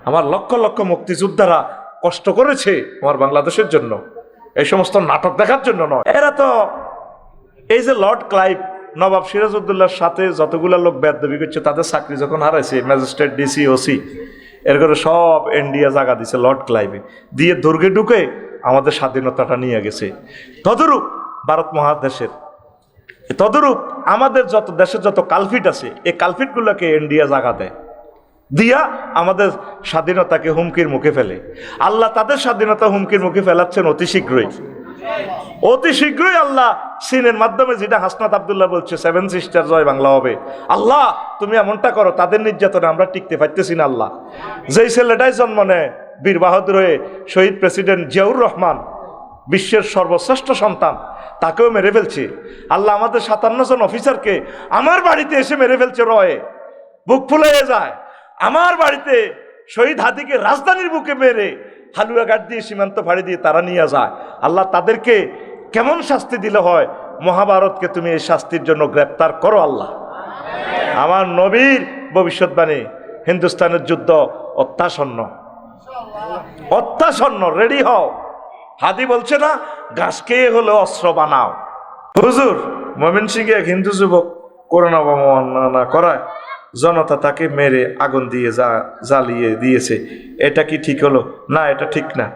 আমার লক্ষ লক্ষ মুক্তিযোদ্ধারা কষ্ট করেছে আমার বাংলাদেশের জন্য, এই সমস্ত নাটক দেখার জন্য নয়। এরা তো এই যে লর্ড ক্লাইভ নবাব সিরাজউদ্দৌলার সাথে যতগুলো লোক বেয়াদবি করছে তাদের চাকরি যখন হারাইছে, ম্যাজিস্ট্রেট, ডিসি, ওসি, এর করে সব ইন্ডিয়া জায়গা দিছে লর্ড ক্লাইভে, দিয়ে দুর্গে ঢুকে আমাদের স্বাধীনতাটা নিয়ে গেছে। তদরূপ ভারত মহাদেশের, তদরূপ আমাদের যত দেশের যত কালফিট আছে, এই কালফিটগুলোকে ইন্ডিয়া জায়গা দেয়, দিয়া আমাদের স্বাধীনতাকে হুমকির মুখে ফেলে। আল্লাহ তাদের স্বাধীনতা হুমকির মুখে ফেলাচ্ছেন অতি শীঘ্রই। অতি শীঘ্রই আল্লাহ চীনের মাধ্যমে, যেটা হাসনাত আব্দুল্লাহ বলছে 7 সিস্টার জয় বাংলা হবে, আল্লাহ তুমি এমনটা করো, তাদের নির্যাতনে আমরা টিকতে পারতেছি না। আল্লাহ যেই ছেলেটাই জন্ম নেয় বীর বাহাদুর হয়ে, শহীদ প্রেসিডেন্ট জিয়াউর রহমান, বিশ্বের সর্বশ্রেষ্ঠ সন্তান, তাকেও মেরে ফেলছে। আল্লাহ আমাদের 57 জন অফিসারকে আমার বাড়িতে এসে মেরে ফেলছে, রয়ে বুক ফুলে যায়। আমার বাড়িতে শহীদ হাদিকে রাজধানীর বুকে মেরে হালুয়াঘাট দিয়ে সীমান্ত ফাড়ি দিয়ে তারা নিয়ে যায়। আল্লাহ তাদেরকে কেমন শাস্তি দিলে হয়, মহাভারতকে তুমি এই শাস্তির জন্য গ্রেপ্তার করো আল্লাহ। আমার নবীর ভবিষ্যৎবাণী, হিন্দুস্তানের যুদ্ধ অত্যাসন্ন, অত্যাসন্ন, রেডি হও। হাদি বলছে না, গাছকে হলে অস্ত্র বানাও। হুজুর ময়মনসিংহে এক হিন্দু যুবক করোনা অবমাননা করায় জনতা তাকে মেরে আগুন দিয়ে জ্বালিয়ে দিয়েছে, এটা কি ঠিক হলো? না, এটা ঠিক না।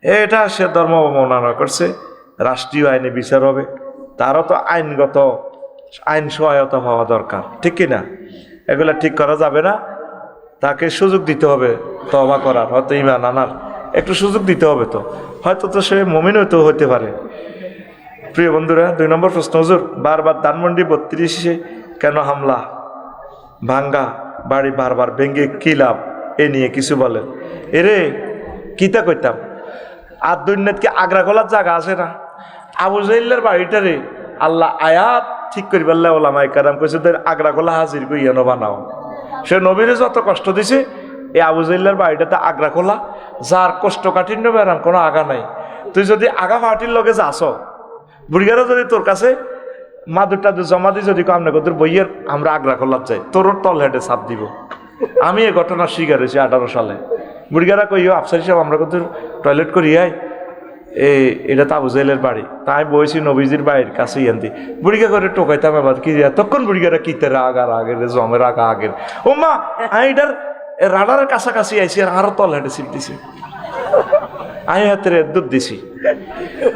এটা সে ধর্ম অবমাননা করছে, রাষ্ট্রীয় আইনে বিচার হবে, তারও তো আইনগত আইন সহায়তা পাওয়া দরকার, ঠিক কিনা? এগুলা ঠিক করা যাবে না, তাকে সুযোগ দিতে হবে তওবা করার, হয়তো ঈমান আনার একটু সুযোগ দিতে হবে। তো হয়তো তো সে মুমিন হতে পারে। প্রিয় বন্ধুরা, 2 নম্বর প্রশ্ন, হুজুর বারবার ধানমন্ডি 32-এ কেন হামলা, ভাঙ্গা বাড়ি বারবার ভেঙ্গে কি লাভ, এ নিয়ে কিছু বলেন। এরে কিতা কইতাম, আর দুনিয়াত কি আগ্রা খোলার জায়গা আছে না? আবু জাহিলের বাড়িটারে আল্লাহ আয়াত ঠিক করি বললে ওলামায়ে কেরাম কইছে আগ্রা খোলা হাজির কইয়ানো বানাও। সে নবীরে যত কষ্ট দিছে, এই আবু জাহিলের বাড়িটাতে আগ্রা খোলা, যার কষ্ট কাঠিন্য বেড়ান কোনো আগা নাই। তুই যদি আগা পার্টির লগে যাস, বুড়িগারা যদি তোর কাছে মাদুরটা জমা দি যদি কামনা তোর বইয়ের আমরা আগ্রা খোলার যাই, তোর তল হেঁটে ছাপ দিব। আমি এই ঘটনার শিকার হয়েছি 18 সালে। বুড়িগারা কইও আফসারি সাহেব আমরা কত টয়লেট করি আয়, এটা তো আবু জাহেলের বাড়ি, তাই বইছি নবীজির বাড়ির কাছেই আনতি। বুড়িগা করে টোকাইতাম আবার কি, তখন বুড়িগারা কিতে রাগার আগের জমের আগা আগের, ও মা আমি এটার রাডারের কাছাকাছি আইসি আর আরো তল হেঁটে ছিপ দিছি, আমি হাতের দুধ দিছি।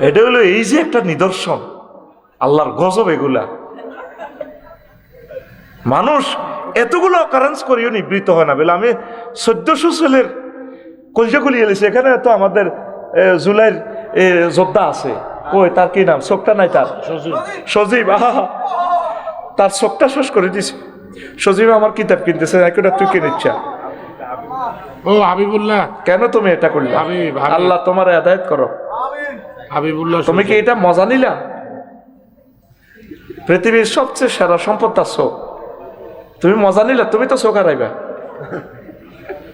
এটা হলো এই যে একটা নিদর্শন আল্লাহর গজব। এগুলা মানুষ এতগুলো অকারেন্স করিও নিবৃত হয় না বলে। আমি 1400 ছেলের কলজা খুলিয়ে এলেছি, এখানে তো আমাদের জুলাইয়ের যোদ্ধা আছে, ওই তার কি নাম, চোখটা নাই তার, সজীব, আহা তার চোখটা শেষ করে দিছি। সজীব আমার কিতাব কিনতেছে, একটা তুই কিনিচ্ছ। ও হাবিবুল্লাহ, কেন তুমি এটা করলে? আল্লাহ তোমার হেদায়েত করো। হাবিবুল্লাহ, তুমি কি এটা মজা নিলা? পৃথিবীর সবচেয়ে সেরা সম্পদ তার চোখ, তুমি মজা নিলা, তুমি তো চোখ হারাইবা।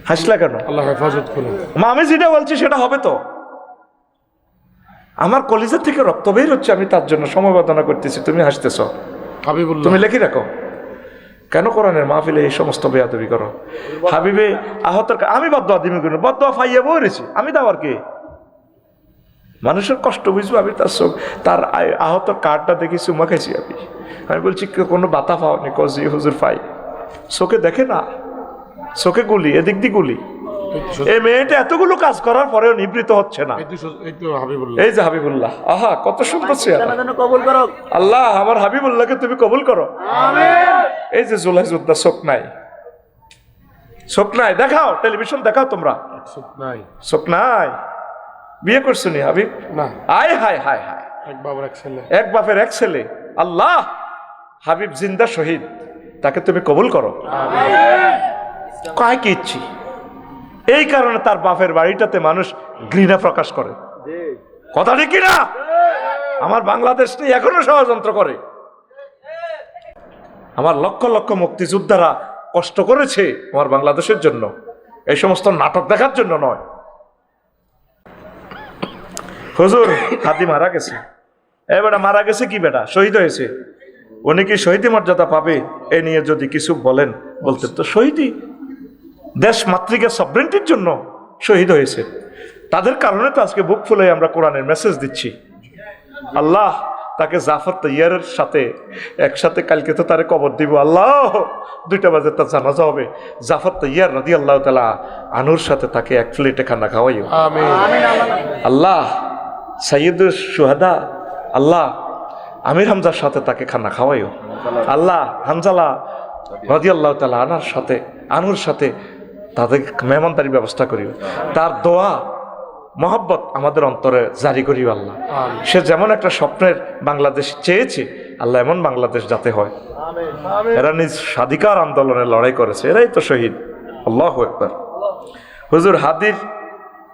হাসলা কেন? আল্লাহ হেফাজত করুন। মা আমি যেটা বলছি সেটা হবে তো। আমার কলিজা থেকে রক্ত বের হচ্ছে, আমি তার জন্য সমবেদনা করতেছি, তুমি হাসতেছ। হাবিবুল্লাহ, তুমি লেখি রাখো, কেন কোরআনের মাহফিলে এই সমস্ত বেয়াদবি করো? হাবিবে আহতের, আমি বদদোয়া দিমি করি, বদদোয়া ফাইয়া বইরেছি, আমি দাওয়ার কে? মানুষের কষ্ট বুঝবো, আমি তার চোখ, তার আহত কার্ডটা দেখি চুমা খাইছি। আমি বলছি কোনো বাতা পাওনি? কজি হুজুর পাই, চোখে দেখে না, চোখে গুলি, এদিক দিয়ে গুলি। এই মেয়েটা এতগুলো কাজ করার পরেও নিবৃত হচ্ছে না। এই যে হাবিবুল্লাহ, আহা কত সুন্দর চেহারা। আল্লাহ আমার হাবিবুল্লাহকে তুমি কবুল করো। এই যে জুলাই যোদ্ধা, চোখ নাই, চোখ নাই, দেখাও টেলিভিশন দেখাও তোমরা, চোখ নাই। বিয়ে করছো নি হাবিব? না। আয় হায় হায় হায়, এক বাপের এক ছেলে। আল্লাহ হাবিব জিন্দা শহীদ, তাকে তুমি কবুল করো। কয় কি ইচ্ছি, এই কারণে তার বাপের বাড়িটাতে মানুষ ঘৃণা প্রকাশ করে। কথা ঠিক কিনা? আমার বাংলাদেশ নিয়ে এখনো ষড়যন্ত্র করে। আমার লক্ষ লক্ষ মুক্তিযোদ্ধারা কষ্ট করেছে আমার বাংলাদেশের জন্য, এই সমস্ত নাটক দেখার জন্য নয়। হুজুর হাতি মারা গেছে, বেটা মারা গেছে কি বেটা, শহীদ হয়েছে, উনি কি শহীদি মর্যাদা পাবে? এ নিয়ে যদি কিছু বলেন, বলতে তো শহীদি দেশ মাতৃকা সভরেন্টির জন্য শহীদ হয়েছে। তাদের কারণে তো আজকে বুক ফুলে আমরা কোরআনের মেসেজ দিচ্ছি। আল্লাহ তাকে জাফর তৈয়ারের সাথে একসাথে কালকে তো তারে কবর দিব। আল্লাহ 2টা বাজে তার জানাজা হবে। জাফর তৈয়ার রাদিয়াল্লাহু তাআলা আনুর সাথে তাকে এক প্লেটে খানা খাওয়াইও। আমিন। আল্লাহ সাইয়্যিদুশ শুহাদা আল্লাহ আমির হামজার সাথে তাকে খানা খাওয়াইও। আল্লাহ হানজালা রাদিয়াল্লাহু তাআলা আনুর সাথে তাদের মেহমানদারির ব্যবস্থা করিও। তার দোয়া মহব্বত আমাদের অন্তরে জারি করিও আল্লাহ। সে যেমন একটা স্বপ্নের বাংলাদেশ চেয়েছে আল্লাহ এমন বাংলাদেশ যাতে হয়। এরা নিজ স্বাধিকার আন্দোলনে লড়াই করেছে, এরাই তো শহীদ। আল্লাহু আকবার। হুজুর হাদির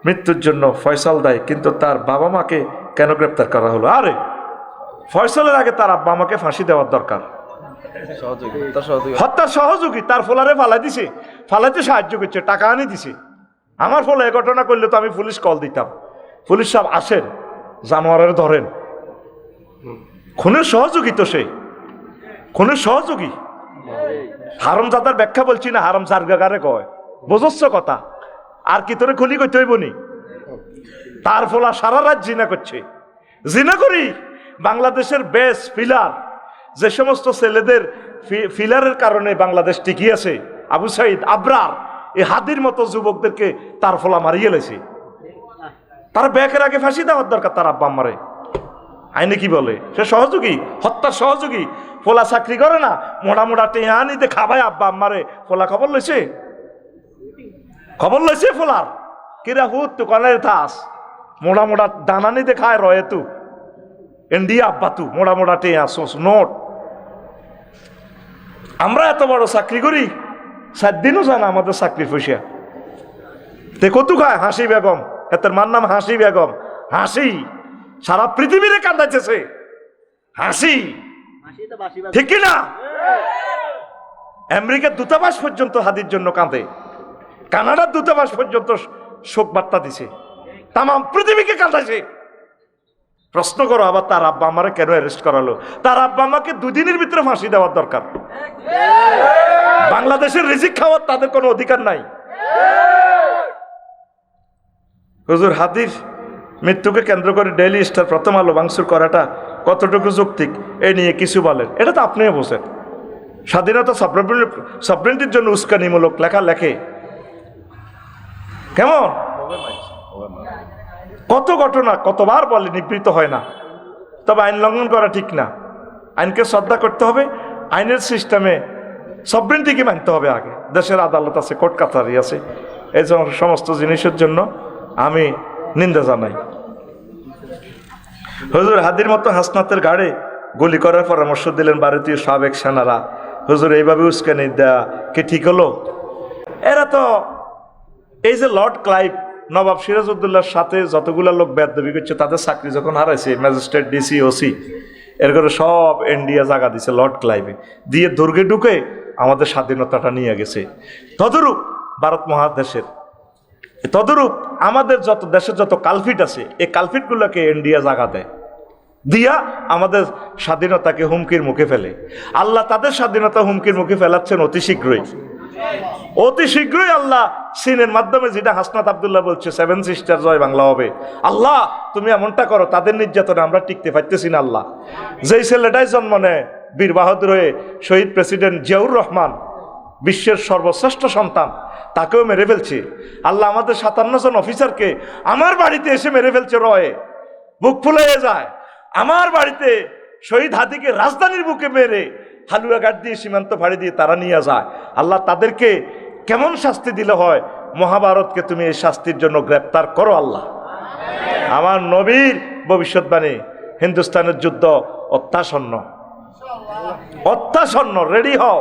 মৃত্যুর জন্য ফয়সাল দেয়, কিন্তু তার বাবা মাকে কেন গ্রেপ্তার করা হলো? আরে ফয়সালের আগে তার আব্বা আমাকে ফাঁসি দেওয়ার দরকার। হত্যার সহযোগী তার ফোলারে ফালাইতে সাহায্য করছে, টাকা আনি দিছে। আমার ফলে এ ঘটনা করলে তো আমি পুলিশ কল দিতাম, পুলিশ সব আসেন জানোয়ারের ধরেন। খুনের সহযোগী তো সে, খুনের সহযোগী। হারামজাদার ব্যাখ্যা বলছি না, হারাম জারগাগারে কয়, বোঝচ্ছ কথা। আর কি তোরে খুলি করতে হইব নি? তার ফলা সারা রাত জিনা করছে। জিনা করি বাংলাদেশের বেস ফিলার, যে সমস্ত ছেলেদের ফিলারের কারণে বাংলাদেশ টিকিয়ে আছে, আবু সাইদ আবরার এই হাদির মতো যুবকদেরকে তার ফলা মারিয়ে লেছে। তার ব্যাকের আগে ফাঁসি দেওয়ার দরকার তার আব্বা আম্মারে। আইনে কি বলে? সে সহযোগী, হত্যার সহযোগী। ফোলা চাকরি করে না, মোটা টেয়া আনিতে খাবায় আব্বা আম্মারে। ফোলা খবর লইছে, খবর লইছে ফোলার কিরা হুত তু কনের থাস মোটা দানা নিতে খায় রয়ে তু ইন্ডিয়া আব্বা তু মোটা টেয়া নোট। আমরা এত বড় চাকরি করি, 7 দিনও জানা আমাদের চাকরির পয়সা। তে কতু খায় হাসি বেগম, এতের মার নাম হাসি বেগম। হাসি সারা পৃথিবীরে কান্দাইতেছে, হাসি ঠিক কিনা? আমেরিকার দূতাবাস পর্যন্ত হাদির জন্য কাঁদে, কানাডার দূতাবাস পর্যন্ত শোক বার্তা দিছে, তাম পৃথিবীকে কাঁদাইছে। প্রশ্ন করো আবার তার আব্বা আমারে কেন অ্যারেস্ট করালো? তার আব্বা আমাকে 2 দিনের ভিতরে ফাঁসি দেওয়ার দরকার। বাংলাদেশের রিজিক খাওয়ার তাদের কোনো অধিকার নাই। হুজুর হাদির মৃত্যুকে কেন্দ্র করে ডেইলি স্টার, প্রথম আলো ভাঙচুর করাটা কতটুকু যৌক্তিক এ নিয়ে কিছু বলেন? এটা তো আপনিও বোঝেন। স্বাধীনতা সভরেন্টির জন্য উস্কানিমূলক লেখা লেখে কেমন? কত ঘটনা কতবার বলে, নিবৃত্ত হয় না। তবে আইন লঙ্ঘন করা ঠিক না, আইনকে শ্রদ্ধা করতে হবে। আইনের সিস্টেমে সভরেন্টিকে মানতে হবে আগে। দেশের আদালত আছে, কোর্ট কাছারি আছে, এই সমস্ত জিনিসের জন্য আমি নিন্দা জানাই। হুজুর হাদির মতো হাসনাতের গাড়ে গুলি করার পরামর্শ দিলেন ভারতীয় সাবেক সেনারা। হুজুর এইভাবে উস্কানি দেয়া কি ঠিক হলো? এরা তো এই যে লর্ড ক্লাইভ নবাব সিরাজউদ্দৌলার সাথে যতগুলো লোক বেদবি করছে, তাদের চাকরি যখন হারাইছে ম্যাজিস্ট্রেট, ডিসি, ওসি, এর করে সব ইন্ডিয়া জায়গা দিছে লর্ড ক্লাইভে, দিয়ে দুর্গে ঢুকে আমাদের স্বাধীনতাটা নিয়ে গেছে। তদরূপ ভারত মহাদেশের, তদরূপ আমাদের যত দেশের যত কালফিট আছে, এই কালফিটগুলোকে ইন্ডিয়া জায়গা দেয়, দিয়া আমাদের স্বাধীনতাকে হুমকির মুখে ফেলে। আল্লাহ তাদের স্বাধীনতা হুমকির মুখে ফেলাচ্ছেন অতি শীঘ্রই। অতি শীঘ্রই আল্লাহ চীনের মাধ্যমে, যেটা হাসনাত আব্দুল্লাহ বলছে 7 সিস্টার জয় বাংলা হবে। আল্লাহ তুমি এমনটা করো, তাদের নির্যাতনে আমরা টিকতে পারতেছি না। আল্লাহ যেই ছেলেটাই জন্ম নেয় বীর বাহাদুর হয়ে, শহীদ প্রেসিডেন্ট জিয়াউর রহমান, বিশ্বের সর্বশ্রেষ্ঠ সন্তান, তাকেও মেরে ফেলছে। আল্লাহ আমাদের 57 জন অফিসারকে আমার বাড়িতে এসে মেরে ফেলছে, রয়ে বুক ফুলে যায়। আমার বাড়িতে শহীদ হাদিকে রাজধানীর বুকে মেরে হালুয়াঘাট দিয়ে সীমান্ত ফাড়ি দিয়ে তারা নিয়ে যায়। আল্লাহ তাদেরকে কেমন শাস্তি দিলে হয়? মহাভারতকে তুমি এই শাস্তির জন্য গ্রেপ্তার করো আল্লাহ। আমার নবীর ভবিষ্যৎবাণী, হিন্দুস্তানের যুদ্ধ অত্যাসন্ন, অত্যাসন্ন, রেডি হও।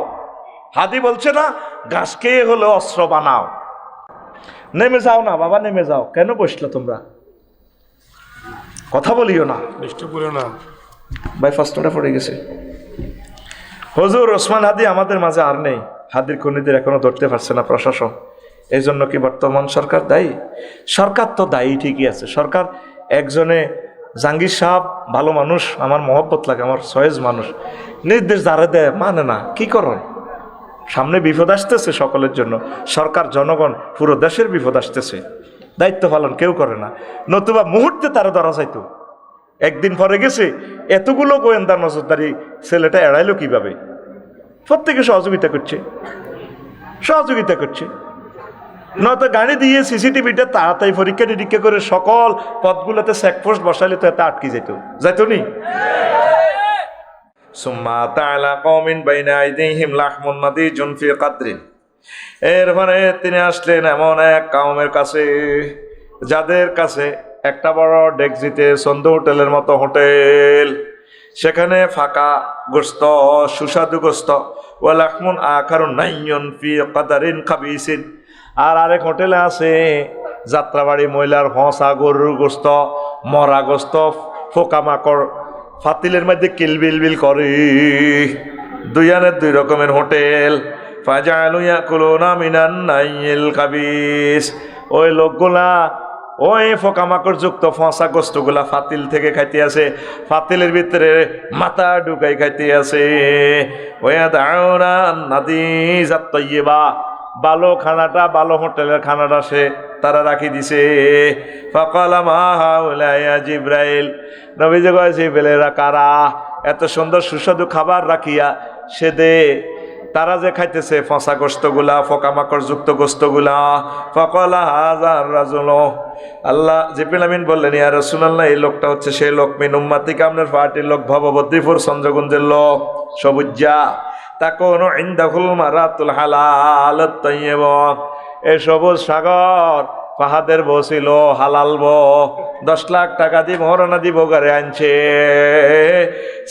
হাদি বলছে না, গাছকে হলো অস্ত্র বানাও। নেমে যাও না বাবা, নেমে যাও। কেন বসলো তোমরা? কথা বলিও না, ডিস্টার্ব করো না ভাই। ফার্স্টটা পড়ে গেছে। হুজুর ওসমান হাদি আমাদের মাঝে আর নেই। হাদির খুনিদের এখনো ধরতে পারছে না প্রশাসন। এই জন্য কি বর্তমান সরকার দায়ী? সরকার তো দায়ী ঠিকই আছে। সরকার একজনে, জাহাঙ্গীর সাহেব ভালো মানুষ, আমার মহব্বত লাগে, আমার সয়েজ মানুষ, নির্দেশ যারা দেয় মানে না, কি করেন? সামনে বিপদ আসতেছে সকলের জন্য, সরকার, জনগণ, পুরো দেশের বিপদ আসতেছে, দায়িত্ব পালন কেউ করে না, নতুবা মুহূর্তে তারা ধরা যাইতো। একদিন পরে গেছে, এতগুলো গোয়েন্দা নজরদারি, ছেলেটা এড়াইলো কিভাবে? প্রত্যেকে সহযোগিতা করছে, সহযোগিতা করছে। নয়তো গাড়ি দিয়ে সিসিটিভিটা তাড়াতাড়ি পরীক্ষা নিরীক্ষা করে সকল পথগুলোতে চেকপোস্ট বসাইলে তো এত আটকে যেত, যাইতো নি? সুম্মা তাআলা কওমিন বাইনা আইদিহিম লাহমুন নাদিজুন ফি কাদরিন। এরপরে তিনি আসলেন এমন এক কওমের কাছে যাদের কাছে একটা বড় ডেকজিতে সন্ধ্যা হোটেলের মতো হোটেল, সেখানে ফাঁকা গোস্ত, সুস্বাদু গোস্ত, ওয়া লাহমুন আখারুন নাইয়ুন ফি কাদারিন খাবিসিন। আর আরেক হোটেলে আছে যাত্রাবাড়ি মহিলার হসা, গরুর গোস্ত, মরা গোস্ত, পোকামাকড় ফাতিলের মধ্যে কিলবিলবিল করে। দুইয়ানের দুই রকমের হোটেল। ফাজালু ইয়াকুলুনা মিনান নাইল খাবিস। ওই লোকগুলা ওই পোকামাকড় যুক্ত ফসা গোস্তগুলা ফাতিল থেকে খাইতে আছে, ফাতিলের ভিতরে মাথা ঢুকাই খাইতে আছে। ওয়া দাউনা নাদিজাত তাইয়্যিবা, ভালো খানাটা, ভালো হোটেলের খানাটা সে তারা রাখি দিছে। ফাকালা মা হাউলা ইয়া জিব্রাইল। নবীজি কয়, জিব্রাইলেরা কারা? এত সুন্দর সুস্বাদু খাবার রাখিয়া সে দে, তারা যে খাইতেছে ফসা গোস্তগুলা, পোকামাকড় যুক্ত গোস্তগুলা। ফাকালা হাযার রাজুল। আল্লাহ জিবরিল আমিন বললেন, ইয়া রাসূলুল্লাহ, এই লোকটা হচ্ছে সেই লোক, মিন উম্মাতিকা, আপনার পার্টির লোক, ভববদ্রীপুর চন্দ্রগঞ্জের লোক, সবুজ্জা। তাকুনু ইনদাহুল মারাতুল হালাল তাইয়্যিবা। এই সবুজ সাগর ফাহাদের বসিল হালাল বো, 10 লাখ টাকা দিয়ে মহারণা দিব গারে আনছে।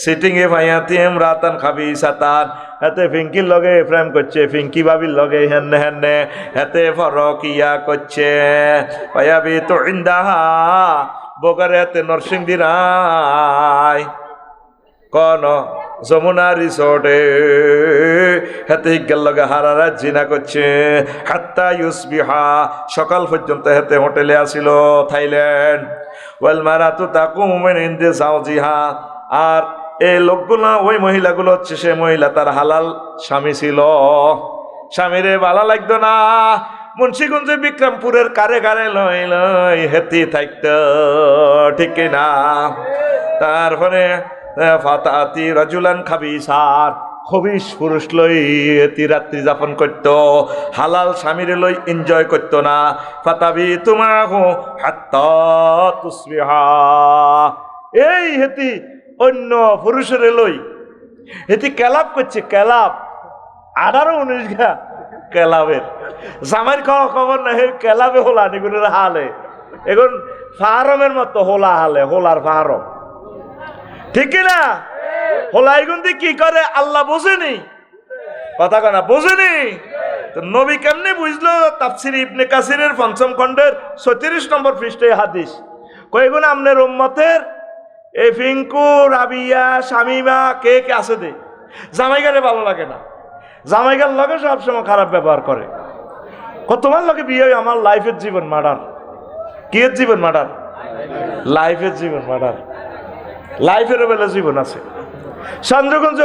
সিটিং এ ভাইয়াতি রাতান খাবি সাতান, হাতে ফিঙ্কির লগে প্রেম করছে, ফিঙ্কি বাবির লগে হেন্নে হেন্নে হাতে ফরকিয়া করছে। ভাইয়াবি তো ইন্দাহা, বোগারে হাতে নরসিংদী রায় কোন যমুনা রিসোর্টে হাতে হিগের লগে হারারা জিনা করছে। হাত্তা ইউসবিহা, সকাল পর্যন্ত হাতে হোটেলে আসিল থাইল্যান্ড। ওয়াল মারাতু তাকুমু মিন ইনদি যাওজিহা। আর এই লোকগুলো, ওই মহিলাগুলো হচ্ছে সে মহিলা তার হালাল স্বামী ছিল, স্বামীরে ভালো লাগতো না। মুন্সিগঞ্জে বিক্রমপুরের কারে কারে লই লই হেতি থাকতো, ঠিক না? তারপরে ফাতাতি রাজুলান খাবিসার, খবিস পুরুষ লই এতি রাত্রি যাপন করত, হালাল স্বামীরে লই এনজয় করতো না। ফাতাবি তুমাহু হাত্তা তুসবিহা। এই হেতি অন্য পুরুষের লই হেতি কেলাপ করছে, কেলাপ 18-19 গা কেলাবের জামাইর খাওয়া খবর না, হে কেলাবে হোলা নিগুনের হালে, এখন ফাহারমের মতো হোলা হালে, হোলার ফাহারম, ঠিক না? হোলাইগুন্দি কি করে আল্লাহ বোঝেনি, কথা কনা বোঝেনি তো। নবী কেমনে বুঝলো? তাফসির ইবনে কাসিরের 5ম খণ্ডের 36 নম্বর পৃষ্ঠায় হাদিস কয়েকগুণ আমনের উম্মতের এই ফিঙ্কু, রাবিয়া, শামিমা কে কে আছে দে, জামাইগারে ভালো লাগে না, জামাইগার লগে সবসময় খারাপ ব্যবহার করে। তোমার লগে বিয়ে, আমার লাইফের জীবন মার্ডার। কি জীবন মার্ডার? লাইফের জীবন মার্ডার। লাইফেরও বেলা জীবন আছে। চন্দ্রগঞ্জ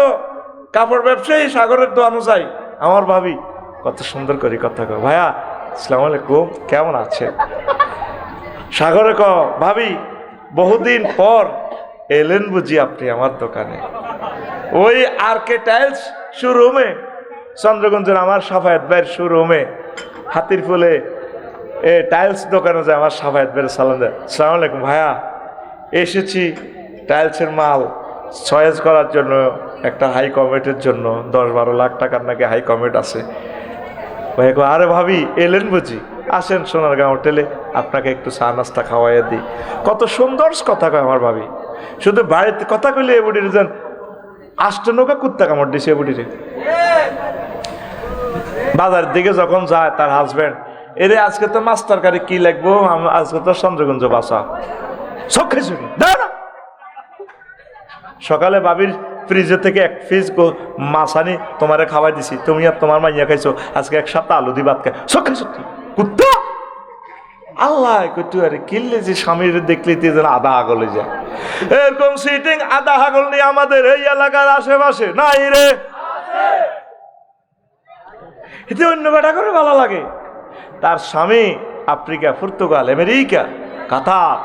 কাপড় ব্যবসায়ী সাগরের দোয়ানো যাই, আমার ভাবি কত সুন্দর করে কথা কয়, ভাইয়া আসসালামু আলাইকুম, কেমন আছে? সাগরে ক, ভাবি বহুদিন পর এলেন বুঝি আপনি আমার দোকানে। ওই আর কে টাইলস শোরুমে, চন্দ্রগঞ্জের আমার সাফায়েত ভাইয়ের শোরুমে, হাতির ফুলে এ টাইলস দোকানে যায়, আমার সাফায়েত ভাইয়ের সালাম দেয়, আসসালামু আলাইকুম ভাইয়া, এসেছি টাইলসের মাল চয়েস করার জন্য, একটা হাই কমেটের জন্য 10-12 লাখ টাকার নাকি হাই কমেট আছে। ভাই আরে ভাবি এলেন বুঝি, আসেন সোনারগাঁও হোটেলে, আপনাকে একটু চা নাস্তা খাওয়াইয়া দিই। কত সুন্দর কথা কয় আমার ভাবি, শুধু বাড়িতে কথা কইলে এ বুড়ির যেন 8 নৌকা কুত্তা কামড় দিছে। এ বুড়িরে বাজারের দিকে যখন যায় তার হাজব্যান্ড, এরে আজকে তো মাছ তরকারি কি লাগবো, আজকে তো চন্দ্রগঞ্জ বাসা সব খাইছো না। সকালে বাবির ফ্রিজে থেকে 1 পিস মাছ আনি তোমারে খাওয়াই দিছি, তুমি আর তোমার মাইয়া খাইছো, আজকে 1 সপ্তাহ আলু দি ভাত খাই, সব খাইছো কুত্তা। আল্লাহ কইতো আরে কিনলে যে স্বামীর দেখলে যেন আধা আগলে যায়। এরকম সিটিং আধা আগল নিয়ে আমাদের এই এলাকার আশেপাশে নাই রে। এতে অন্য বেটা করে ভালো লাগে। তার স্বামী আফ্রিকা, পর্তুগাল, আমেরিকা, কাতার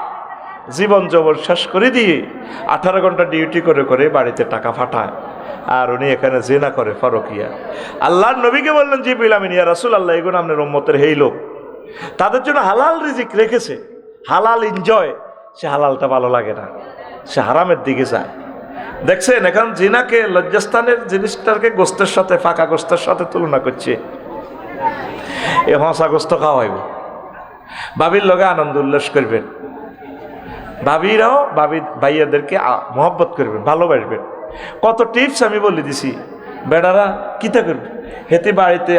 জীবন যৌবন শেষ করে দিয়ে 18 ঘন্টা ডিউটি করে করে বাড়িতে টাকা পাঠায়, আর উনি এখানে জিনা করে, পরকিয়া। আল্লাহর নবীকে বললেন, জিবরিল আমিন, ইয়া রাসূলুল্লাহ, এগুলো আপনার উম্মতের এই লোক, তাদের জন্য হালাল রিজিক রেখেছে, হালাল এনজয়, সে হালালটা ভালো লাগে না, সে হারামের দিকে যায়। দেখছেন এখন জিনাকে, লজ্জাস্থানের জিনিসটাকে গোস্তের সাথে, ফাঁকা গোস্তের সাথে তুলনা করছে। এ হসা গোস্ত খাওয়াইব, বাবির লগে আনন্দ উল্লাস করবেন, ভাবিরাও ভাইয়াদেরকে মহব্বত করবেন, ভালোবাসবেন। কত টিপস আমি বলে দিছি। বেড়ারা কিতা করবে, হেতে বাড়িতে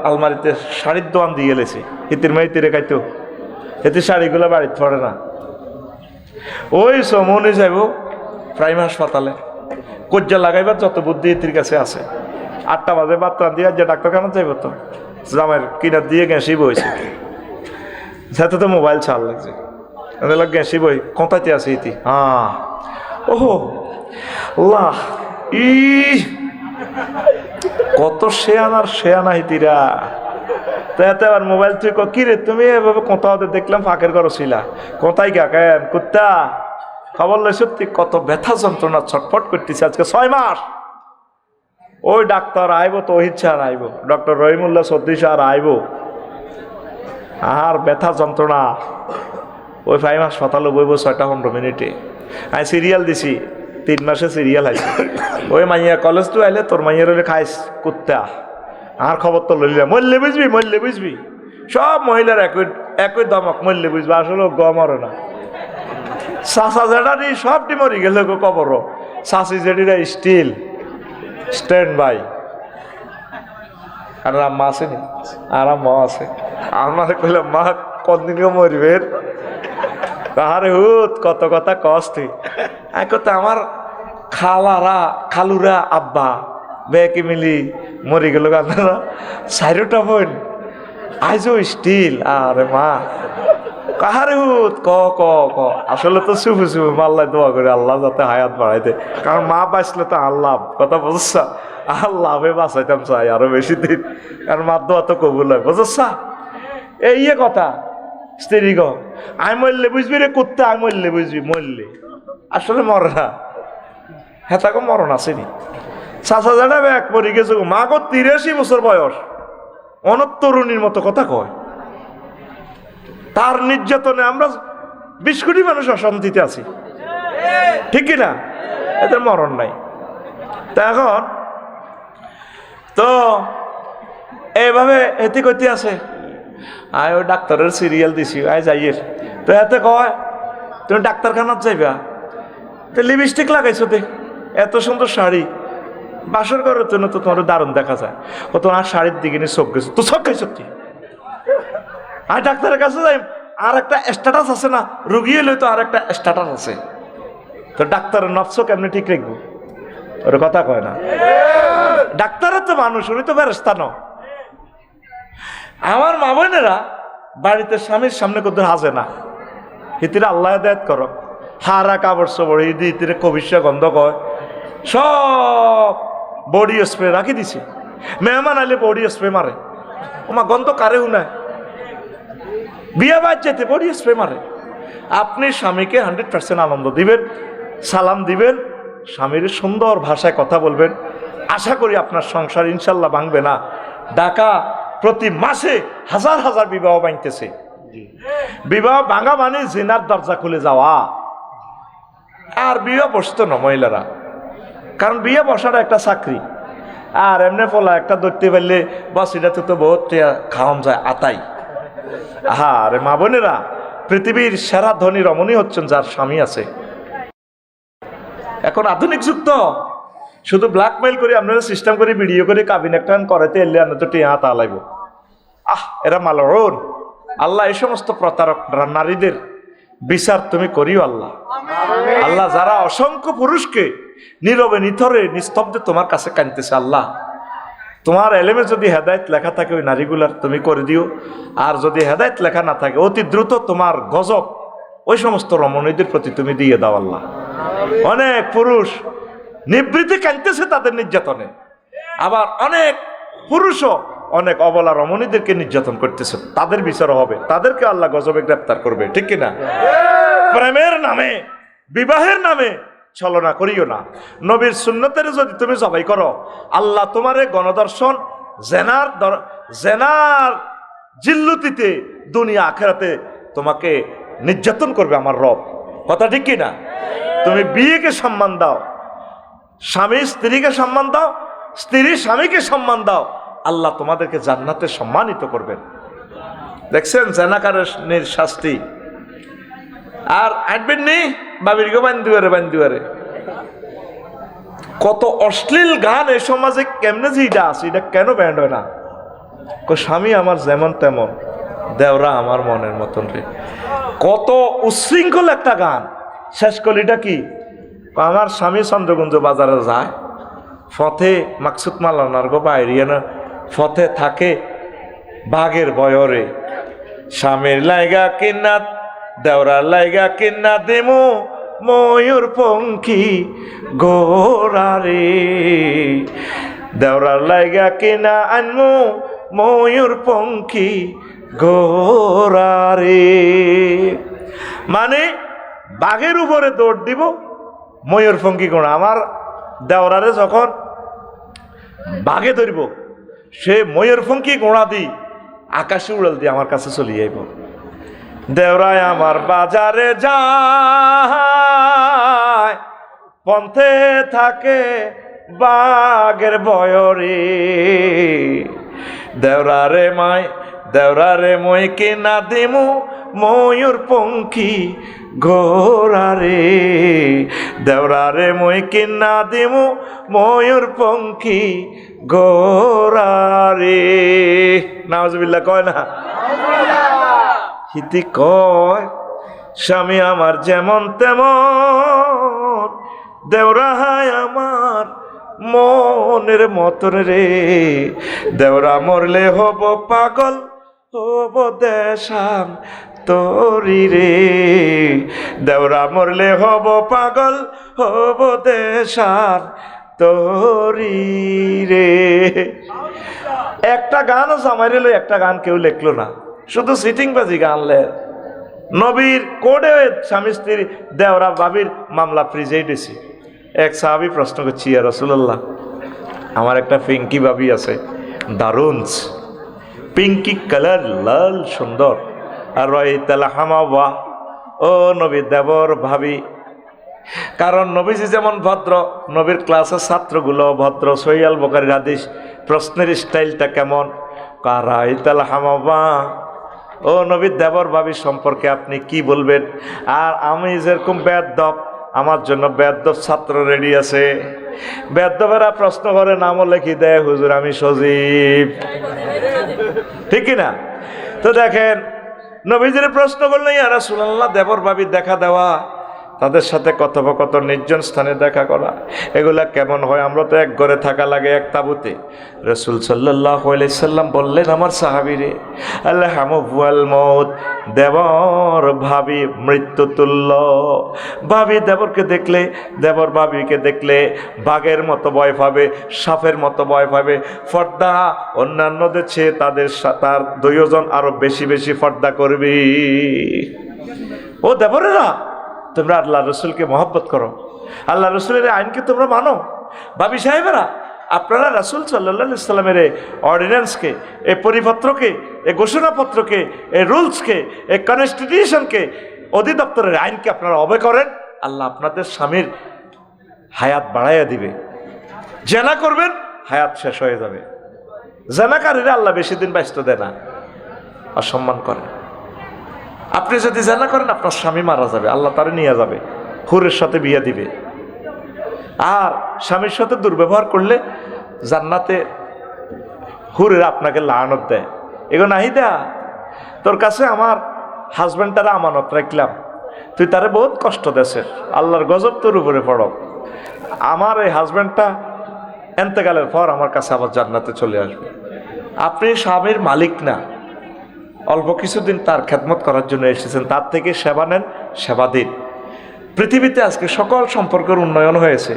আলমারিতে শাড়ির দোয়ান দিয়ে গেলেছে, হেতির মাইতে রেখাইতো, হেতে শাড়িগুলো বাড়িতে পড়ে না। ওই সমনে যাইব প্রাইম হাসপাতালে, কজ্জা লাগাইবার যত বুদ্ধি হেতির কাছে আছে। 8টা বাজে বার্তা দিয়ে যে ডাক্তারখানা যাইব, তো জামের কিনার দিয়ে গেঁসি বইছে, সাথে তো মোবাইল ছাড় লাগছে, গেঁসি বই কোথাতে আছে ইতি। হ্যাঁ, ওহো আল্লাহ, ই কত শেয়ানার শেয়ানা হিতিরা। তো এতে আবার মোবাইল তুই কি রে, তুমি এভাবে কোথা হতে দেখলাম ফাঁকের ঘর ছিলা, কোথায় গা কেন কুত্তা খবর লই, সত্যি কত ব্যথা যন্ত্রণা ছটফট করতেছে আজকে 6 মাস। ওই ডাক্তার আইব, তো ইচ্ছা আর আইব, ডক্টর রহিমুল্লাহ চৌধুরী আর আইব, আর ব্যথা যন্ত্রণা। ওই প্রাইম হাসপাতালে বইব 6টা-15 মিনিটে। আমি সিরিয়াল দিছি, 3 মাসে সিরিয়াল আছে। ওই মাইয়া কলেজ তো আইলে তোর মাইয়ার হলে খাইস কুত্তা, আর খবর তো লইলাম, মরলে বুঝবি, মরলে বুঝবি। সব মহিলার একই দমক, মরলে বুঝবি, আসলে গমরে না। চাষা জেডারি সবটি মরি গেল কবর, চাষি জেডিরা স্টিল স্ট্যান্ড বাই। আর মা আছে নি, আর মা আছে, আমার কইলাম মা কতদিন মরবে, তাহারে হুত কত কথা কষ্ট। আমার খালুরা আব্বা বেকে মিলি মরি গেল, আপনারা 4টা বোন আইজো স্টিল। আরে মা কাহারে হুত ক ক ক আসলে তো শুভু শুভু মাল্লাই দোয়া করে আল্লাহ যাতে হায়াত বাড়াইতে, কারণ মা বাঁচলে তো আল্লাহ, কথা বুঝছা, আল্লাহে বাঁচাইতাম চাই আরো বেশি দিন, কারণ মার দোয়া তো কবুল হয়, বুঝছা। এই কথা স্ত্রী গ আই মরলে বুঝবি রে কুত্তা, আই মরলে বুঝবি, মরলে আসলে মরে না, হ্যাঁ তাকে মরণ আসেনি। চাচা জানা এক মরি গেছে, মা গো 83 বছর বয়স, তরুণীর মতো কথা কয়। তার নির্যাতনে আমরা 20 কোটি মানুষ অশান্তিতে আছি, ঠিক কিনা? এদের মরণ নাই। তা এখন তো এইভাবে এতে করতে আছে। আয় ওই ডাক্তারের সিরিয়াল দিছি, আয় যাইয়ের তো এতে কয় তুমি ডাক্তারখানাত যাইবা, তো লিপস্টিক লাগাইছো দেখ, এত সুন্দর শাড়ি, বাসর ঘরের জন্য তো তোমার দারুণ দেখা যায়, ও তোমার শাড়ির দিকে নিয়ে চোখ গেছো, তো চোখ খাইছো তুই। আর ডাক্তারের কাছে যাই, আর একটা স্ট্যাটাস আছে না, রুগী এলে তো আর একটা স্ট্যাটাস আছে, তো ডাক্তারের নফস কেমনি ঠিক রাখবো, ওর কথা কয় না। ডাক্তারের তো মানুষ, উনি তো ফেরেশতা ন। আমার মা বোনেরা বাড়িতে স্বামীর সামনে কোথাও হাজে না, হিতিরা আল্লাহ হেদায়েত করো, হারা কাপড় চোপড় হিতিরে কবিশা গন্ধ কয়, সব বডি স্প্রে রাখি দিছে, মেহমান আইলে বডি স্প্রে মারে, ওমা গন্ধ কারেও নাই, বিয়ে বাদ যেতে বডি স্প্রে মারে। আপনি স্বামীকে 100% আনন্দ দিবেন, সালাম দিবেন, স্বামীর সুন্দর ভাষায় কথা বলবেন, আশা করি আপনার সংসার ইনশাল্লাহ ভাঙবে না। ঢাকা প্রতি মাসে হাজার হাজার বিবাহ ভাঙতেছে, বিবাহ ভাঙা মানে জিনার দরজা খুলে যাওয়া। আর বিয়ে বসতো না মহিলারা, কারণ বিয়ে বসাটা একটা চাকরি, আর এমনি ফলা একটা ধরতে পারলে বাস এটাতে তো বহুত খাওয়ান যায় আতাই। আরে মা বোনেরা, পৃথিবীর সেরা ধনী রমণী হচ্ছেন যার স্বামী আছে। এখন আধুনিক যুগ তো, শুধু ব্ল্যাকমেইল করে আপনারা সিস্টেম করে ভিডিও করে কাবিন একটা করাইতে এলে আমরা তো টিয়া তা লাগবো। এরা মালরণ। আল্লাহ এই সমস্ত প্রতারক নারীদের বিচার তুমি করিও আল্লাহ। আল্লাহ যারা অসংখ্য পুরুষকে নীরবে নিথরে নিস্তব্ধে তোমার কাছে কাঁদতেছে, আল্লাহ তোমার এলেমে যদি হেদায়েত লেখা থাকে ওই নারীগুলার তুমি করে দিও, আর যদি হেদায়েত লেখা না থাকে অতি দ্রুত তোমার গজব ওই সমস্ত রমণীদের প্রতি তুমি দিয়ে দাও আল্লাহ। অনেক পুরুষ নিবৃত্তি কাঁদতেছে তাদের নির্যাতনে, আবার অনেক পুরুষও অনেক অবলা রমণীদেরকে নির্যাতন করতেছ, তাদের বিচার হবে, তাদেরকে আল্লাহ গজবে গ্রেপ্তার করবে, ঠিক কিনা? প্রেমের নামে, বিবাহের নামে ছলনা করিও না। নবীর সুন্নতের যদি তুমি জবাই করো, আল্লাহ তোমারে গণদর্শন জেনার জিল্লুতিতে দুনিয়া আখেরাতে তোমাকে নির্যাতন করবে আমার রব। কথা ঠিক কিনা? তুমি বিয়েকে সম্মান দাও, স্বামী স্ত্রীকে সম্মান দাও, স্ত্রী স্বামীকে সম্মান দাও, আল্লাহ তোমাদেরকে জান্নাতে সম্মানিত করবেন। দেখছেন জেনাকারের শাস্তি। আর আটবেন নি বাবিরকে বান্দিবারে কত অশ্লীল গান এই সমাজে, কেমনে যে এটা আছে, এটা কেন ব্যান্ড হয় না? স্বামী আমার যেমন তেমন, দেওরা আমার মনের মতন রে। কত উচ্ছৃঙ্খল একটা গান। শেষ কলিটা কি? আমার স্বামী চন্দ্রগুঞ্জ বাজারে যায়, পথে মাকসুদ মালানার গো বাইরিয়ে না, পথে থাকে বাঘের বয়রে, স্বামীর লাইগা কিনা দেওরার লাইগা কিনা দেমো ময়ূর পঙ্খী গোরারে, দেওরার লাইগা কিনা আনমো ময়ূর পঙ্খী গোরারে। মানে বাঘের উপরে দৌড় দিব ময়ূর পঙ্খী গোড়া। আমার দেওরারে যখন বাঘে ধরব, সে ময়ূর পঙ্খী গোড়া দি আকাশে উড়াল দিয়ে আমার কাছে চলে যাইব। দেওরায় আমার বাজারে যায়, পন্থে থাকে বাঘের বয়রে, দেওরারে মই কিনা দিমু ময়ূর পঙ্খী ঘোরারে, দেওরারে মই কিনা দিমু ময়ূর পঙ্খী ঘোরারে। নাউজুবিল্লাহ কয় না? হিতি কয় স্বামী আমার যেমন তেমন, দেওরাহাই আমার মনের মতন রে, দেওরা মরলে হব পাগল হব দেশান তরি রে, দেওরা মরলে হব পাগল হব দেশান তরি রে। একটা গানও জামাই রেলো, একটা গান কেউ লেখলো না, শুধু সিটিংবাজি গানলে। নবীর কোডে স্বামী স্ত্রী দেওরা বাবির মামলা ফ্রিজেই দিছি। এক সাহাবী প্রশ্ন করছি, ইয়া রাসূলুল্লাহ, আমার একটা পিঙ্কি ভাবি আছে, দারুণ পিঙ্কি কালার, লাল সুন্দর, আর রয়তাল হামাওয়া। ও নবী, দেবর ভাবি। কারণ নবীজি যেমন ভদ্র, নবীর ক্লাসের ছাত্রগুলো ভদ্র। সহিহ বুখারীর হাদিস, প্রশ্নের স্টাইলটা কেমন? কারাইতাল হামাওয়া, ও নবীর দেবর ভাবি সম্পর্কে আপনি কি বলবেন? আর আমি যেরকম বেয়াদব, আমার জন্য বেয়াদব ছাত্র রেডি আছে। বেয়াদবেরা প্রশ্ন করে, নামও লেখি দেয়, হুজুর আমি সজীব, ঠিক কিনা? তো দেখেন, নবীজির প্রশ্ন করলে ইয়া রাসূলুল্লাহ, দেবর ভাবি দেখা দেওয়া, তাদের সাথে কথোপকথন, নির্জন স্থানে দেখা করা, এগুলা কেমন হয়? আমরা তো এক ঘরে থাকা লাগে, এক তাঁবুতে। রাসূল সাল্লাল্লাহু আলাইহি সাল্লাম বললেন আমার সাহাবীরে, আলহামুল মউত, দেবর ভাবি মৃত্যুতুল্য। ভাবি দেবরকে দেখলে, দেবর ভাবিকে দেখলে বাঘের মতো ভয় পাবে, সাপের মতো ভয় পাবে। পর্দা অন্যান্যদের চেয়ে তার দুইজন আরো বেশি বেশি পর্দা করবি। ও দেবরেরা, তোমরা আল্লাহ রসুলকে মহব্বত করো, আল্লাহ রসুলের আইনকে তোমরা মানো। ভাবি সাহেবেরা, আপনারা রাসূল সাল্লাল্লাহু আলাইহি সাল্লামের অর্ডিন্যান্সকে, এই পরিপত্রকে, এই ঘোষণাপত্রকে, এই রুলসকে, এই কনস্টিটিউশনকে, অধিদপ্তরের আইনকে আপনারা অবহেলা করেন, আল্লাহ আপনাদের স্বামীর হায়াত বাড়াইয়া দিবে। জেনা করবেন, হায়াত শেষ হয়ে যাবে। জেনাকারীরা আল্লাহ বেশি দিন বাঁচতে দেয় না, অসম্মান করে। আপনি যদি জেনা করেন, আপনার স্বামী মারা যাবে, আল্লাহ তারে নিয়ে যাবে, হুরের সাথে বিয়ে দিবে। আর স্বামীর সাথে দুর্ব্যবহার করলে জান্নাতে হুরের আপনাকে লানত দেয়। এগো নাহি দেয়া, তোর কাছে আমার হাজব্যান্ডটারে আমানত রাখলাম, তুই তারে বহুত কষ্ট দেশের, আল্লাহর গজব তোর উপরে পড়ো। আমার এই হাজব্যান্ডটা এন্তেকালের পর আমার কাছে আবার জান্নাতে চলে আসবে। আপনি স্বামীর মালিক না, অল্প কিছুদিন তার খেদমত করার জন্য এসেছেন, তার থেকে সেবা নেন, সেবা দিন। পৃথিবীতে আজকে সকল সম্পর্কের উন্নয়ন হয়েছে,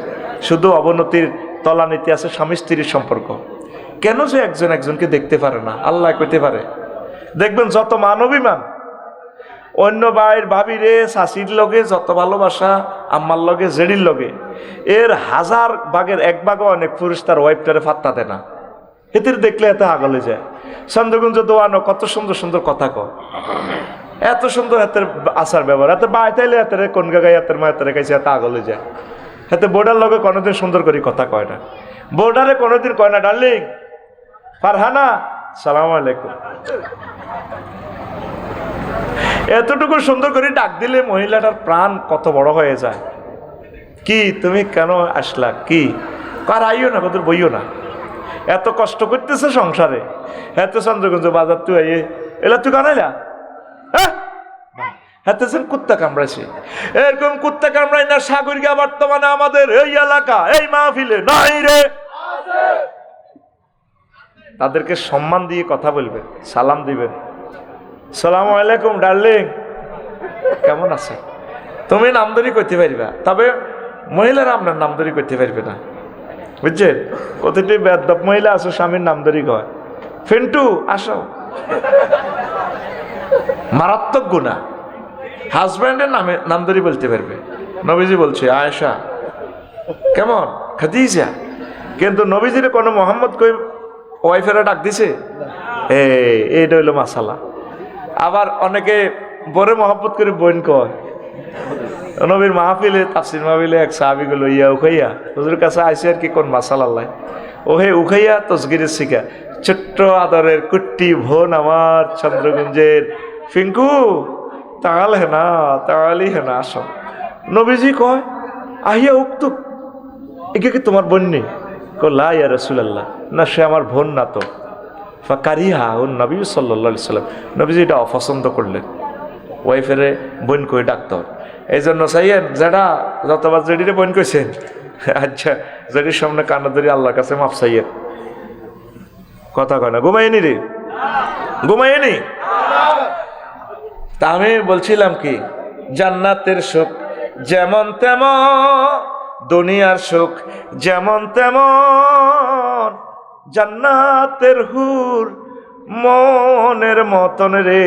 শুধু অবনতির তলানিতে আছে স্বামী স্ত্রীর সম্পর্ক। কেন যে একজন একজনকে দেখতে পারে না? আল্লাহ কইতে পারে। দেখবেন যত মানবিমান, অন্য ভাইয়ের ভাবি রে শাশির লগে যত ভালোবাসা, আম্মার লগে জেডির লগে, এর 1000 ভাগের 1 ভাগও অনেক পুরুষ তার ওয়াইফটারে ফাত্তা দেয় না। এদের দেখলে এত আগলে যায়। চন্দ্রগুঞ্জ দোয়ানো কত সুন্দর সুন্দর কথা কয়, এত সুন্দর হাতের আচার ব্যবহার, এত বাইতাইলে হাতের কোন গাগাই হাতের মা হাতের কাছে এত আগলে যায়। হাতে বোর্ডার লগে কোনোদিন সুন্দর করে কথা কয় না, বোর্ডারে কোনোদিন কয় না ডার্লিং ফারহানা সালাম আলাইকুম। এতটুকু সুন্দর করে ডাক দিলে মহিলাটার প্রাণ কত বড় হয়ে যায়। কি তুমি কেন আসলা, কি কার আইও না, কত বইও না, এত কষ্ট করতেছে সংসারে, এত চন্দ্রগঞ্জ বাজার তুই আইয়ে এলা তুই কানাইলা, হ্যাঁ হাতেছেন কুত্তা কামড়াইছে। এরকম কুত্তা কামড়াই না সাগরিকা বর্তমানে আমাদের এই এলাকা এই মাহফিলে নাই রে। তাদেরকে সম্মান দিয়ে কথা বলবেন, সালাম দিবেন, সালাম আলাইকুম ডার্লিং কেমন আছে। তুমি নামদারি করতে পারবা, তবে মহিলারা আপনার নামদারি করতে পারবে না, বুঝছেন? প্রতিটি বেদব মহিলা আছে স্বামীর নামদারি কয়, ফিন্টু আসো, মারাত্মক গুনাহ। হাজব্যান্ডের নামে নামদারি বলতে পারবে। নবীজি বলছে আয়েশা কেমন, খাদিজা, কিন্তু নবীজিরে কোনো মোহাম্মদ কই ওয়াইফেরা ডাক দিছে, এইটা হইলো মাসালা। আবার অনেকে বড় মহব্বত করে বোন কয়। নবীর মাহফিলে তাফসির মাহফিলে এক সাহাবী গুলো ইয়া উখাইয়া হুজুরের কাছে আইসে আর কি কোন মাসালা আল্লাহ, ওহে উখাইয়া তসগিরের শিখা, ছোট্ট আদরের কুট্টি বোন আমার চন্দ্রগঞ্জের ফিঙ্কু তাল হেনা তালি হেনা আসো। নবীজি কয় আহিয়া উক্তুক, একে কি তোমার বোন নেই? লা ইয়া রাসূলুল্লাহ, না সে আমার বোন না তো। ফাকারিহা ও নবী সাল্লাল্লাহু আলাইহি সাল্লাম, নবীজি এটা অপছন্দ করলেন ওয়াইফেরে বোন কই ডাক্তার। এই জন্য চাইয়েন যারা যতবার জেডিরে বোন কইছেন, আচ্ছা জেডির সামনে কান্না ধরে আল্লাহর কাছে মাফ চাইয়েন। কথা কয় না, ঘুমাইনি রে, ঘুমাইনি। তা আমি বলছিলাম কি, জান্নাতের সুখ যেমন তেমন, দুনিয়ার সুখ যেমন তেমন, জান্নাতের হুর মনের মতন রে,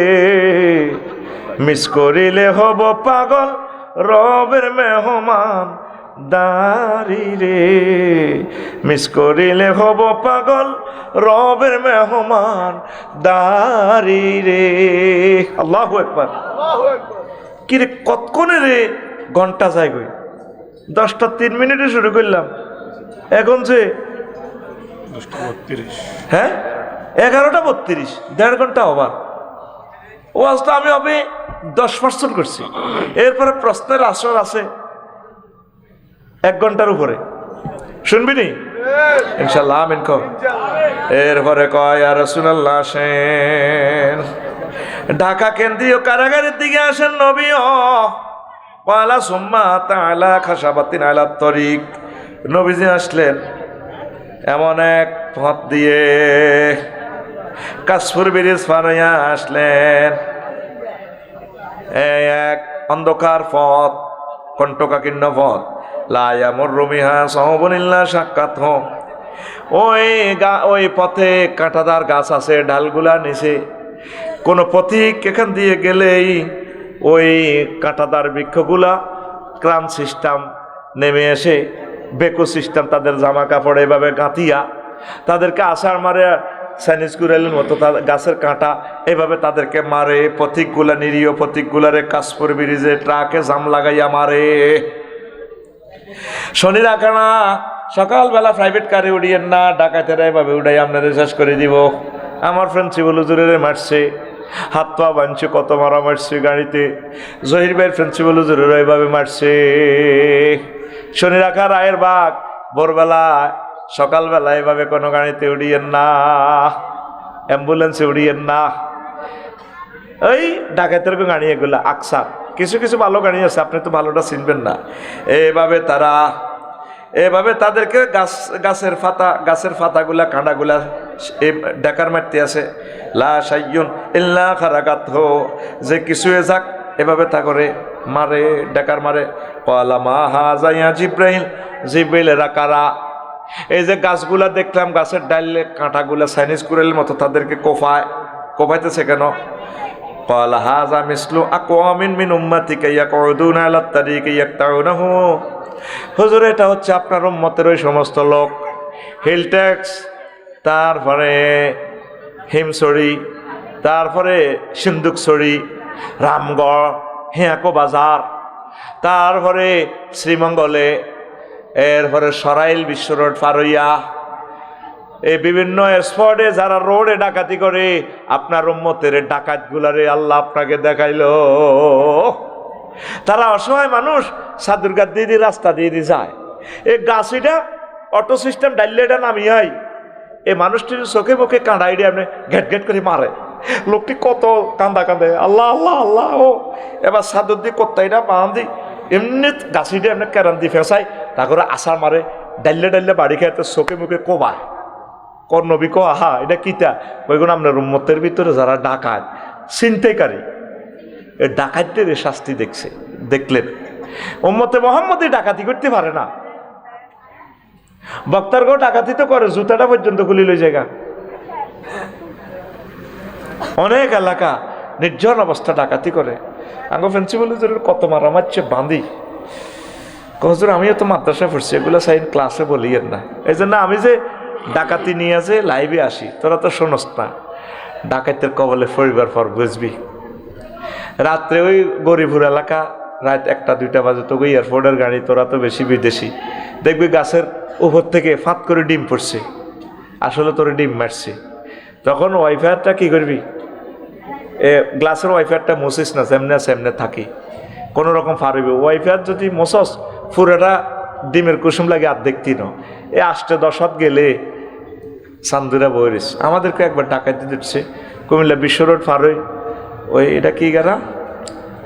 মিস করিলে হব পাগল রবের মেহমান দারি রে, মিস করিলে হব পাগল রবের মেহমান দারি রে। আল্লাহু আকবার। কি রে কতক্ষণে রে ঘন্টা যায় গই, 10টা 3 মিনিটে শুরু করলাম, এখন যে 10:32, হ্যাঁ 11টা 32, 1.5 ঘন্টা ওভার। ওয়াজটা আমি হবে 10% করছি, এরপরে প্রশ্নের আসর আছে 1 ঘন্টার উপরে, শুনবি নি ইনশাল্লাহ? আমিন কও। এরপরে কয় ইয়া রাসূলুল্লাহ আসেন, ঢাকা কেন্দ্রীয় কারাগারের দিকে আসেন নবী। ওয়ালা সুম্মা তাআলা খাশাবাতিন আলা তরিক, নবীজি আসলেন এমন এক পথ দিয়ে, কাশফুর ব্রিজ পাড়াইয়া আসলেন, এক অন্ধকার পথ, কণ্টকাকীর্ণ পথ, লা ইয়ামুররু বিহা সাওবুন ইল্লা শাক্কাতহু। ওই পথে কাঁটাদার গাছ আছে, ডালগুলা নিচে, কোনো পথিক এখান দিয়ে গেলেই ওই কাঁটাদার বৃক্ষগুলা ক্রাম সিস্টেম নেমে এসে বেকু সিস্টেম তাদের জামা কাপড় এভাবে গাঁথিয়া তাদেরকে আছাড় মারে, চাইনিজ কুড়াইলের মতো গাছের কাঁটা এভাবে তাদেরকে মারে। পথিকগুলা নিরীহ পথিকগুলারে কাশফুর ব্রিজে ট্রাকে জাম লাগাইয়া মারে। শনি রাখা না, সকালবেলা প্রাইভেট কারে উড়িয়েন না, ডাকাতেরা এভাবে উড়াই আপনারা শেষ করে দিব। আমার প্রিন্সিপাল হুজুরের মারছে, হাত পা বাঁধছে, কত মারা মারছে গাড়িতে। জহির ভাইয়ের প্রিন্সিপাল হুজুরের এভাবে মারছে। শনি রাখা রায়ের বাঘ, ভোরবেলা সকালবেলা এভাবে কোনো গাড়িতে উড়িয়েন না, অ্যাম্বুলেন্সে উড়িয়েন না। ওই ডাকাতের গাড়ি এগুলো আকসার, কিছু কিছু ভালো গাড়ি আছে, আপনি তো ভালোটা চিনবেন না। এভাবে তাদেরকে গাছের পাতাগুলা কাঁটাগুলা ডাকার মারতে আছে। লা শাইয়ুন ইল্লা খারাকাতহু, যে কিছু যাক এভাবে তা করে মারে, ডাকার মারে। ক্বালা মা হাযা ইয়া জিব্রাইল, জিব্রাইলেরা কারা? এই যে গাছগুলা দেখলাম, গাছের ডালে কাঁটাগুলা চাইনিজ কুড়েলের মতো তাদেরকে কোপাইতেছে কেন? قال هذا مثل أقوام من أمتك يقعدون على الطريق يقطعونه। হুজুর, এটা হচ্ছে আপনার উম্মতের ওই সমস্ত লোক, হিল ট্যাক্স, তারপরে হিমছড়ি, তারপরে সিন্দুকছড়ি, রামগড়, হেয়াকো বাজার, তারপরে শ্রীমঙ্গলে, এরপরে সরাইল বিশ্ব রোড, ফারইয়া, এই বিভিন্ন স্পটে যারা রোডে ডাকাতি করে, আপনার উম্মতের ডাকাত গুলারে আল্লাহ আপনাকে দেখাইলো। তারা অসহায় মানুষ, সাদুরগার দিয়ে দিয়ে রাস্তা দিয়ে দিয়ে যায়। এই গাছিটা অটো সিস্টেম ডাইলেটা নামিয়াই এই মানুষটির চোখে মুখে কাঁদাই দিয়ে আপনি ঘেট ঘেট করে মারে। লোকটি কত কান্দে, আল্লাহ আল্লাহ আল্লাহ। ও এবার সাদুর দিয়ে কোত্তাইটা মান দি এমনি গাছিটা এমনি কেরান দিয়ে ফেঁসাই, তা করে আশার মারে, ডাইলে ডাইলে বাড়ি খাইতে চোখে মুখে কোবায়। কর্ণবী কো আহা এটা কিতা? ওইগুলো আপনার উম্মতের ভিতরে যারা ডাকাত ছিনতাইকারী, এই ডাকাতদের শাস্তি দেখলেন। উম্মতে মোহাম্মদই ডাকাতি করতে পারে না। বক্তারগো ডাকাতি তো করে, জুতাটা পর্যন্ত খুলি লই জায়গা। অনেক এলাকা নির্জন অবস্থা ডাকাতি করে। আঙ্গো প্রিন্সিপাল হুজুরের কত মারা মারছে বাঁধি। হুজুর আমিও তো মাদ্রাসায় পড়ছি, এগুলো সাইন ক্লাসে বলিয়েন না। এই জন্য আমি যে ডাকাতি নিয়ে যে লাইভে আসি, তোরা তো শোনস না। ডাকাতের কবলে পরিবার পর বুঝবি। রাত্রে ওই গরিবুর এলাকা, রাত 1টা-2টা বাজে তো ওই এয়ারপোর্টের গাড়ি, তোরা তো বেশি বিদেশি, দেখবি গাছের উপর থেকে ফাঁত করে ডিম পড়ছে, আসলে তোরে ডিম মারছে। তখন ওয়াইফায়ারটা কি করবি? গ্লাসের ওয়াইফায়ারটা মুছিস না, সেমনে থাকি, কোনো রকম ফারবি। ওয়াইফায়ার যদি মোছস পুরোটা ডিমের কুসুম লাগে আর দেখতি না। 8-10 হাত গেলে সান্দুরা বইরিস। আমাদেরকে একবার ডাকাতি দিচ্ছে কুমিল্লা বিশ্ব রোড ফারই, ওই এটা কি গানা,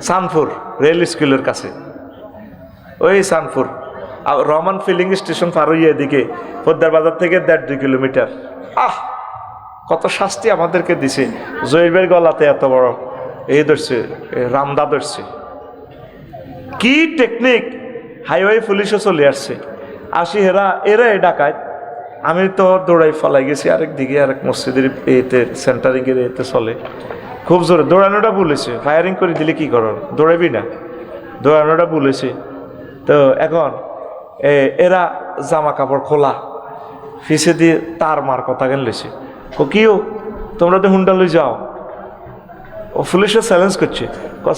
সানপুর রেল স্কুলের কাছে, ওই সানপুর রহমান ফিলিং স্টেশন ফারই, এদিকে পোদ্দার বাজার থেকে 1.5-2 কিলোমিটার। কত শাস্তি আমাদেরকে দিছে। জহির গলাতে এত বড় এই ধরছে, রামদা ধরছে। কি টেকনিক! হাইওয়ে পুলিশও চলে আসছে, আসি এরা ডাকায়। আমি তো দৌড়াই ফলাই গেছি আরেক দিকে, আরেক মসজিদের এতে সেন্টারিংয়ের এতে চলে খুব জোরে। দৌড়ানোটা বলেছে, ফায়ারিং করে দিলে কি করার, দৌড়াবি না, দৌড়ানোটা বলেছে। তো এখন এরা জামা কাপড় খোলা, ফিসে দিয়ে তার মার কথা কেন লেছে। কিও তোমরা তো হুন্ডা লই যাও। ও পুলিশে চ্যালেঞ্জ করছে,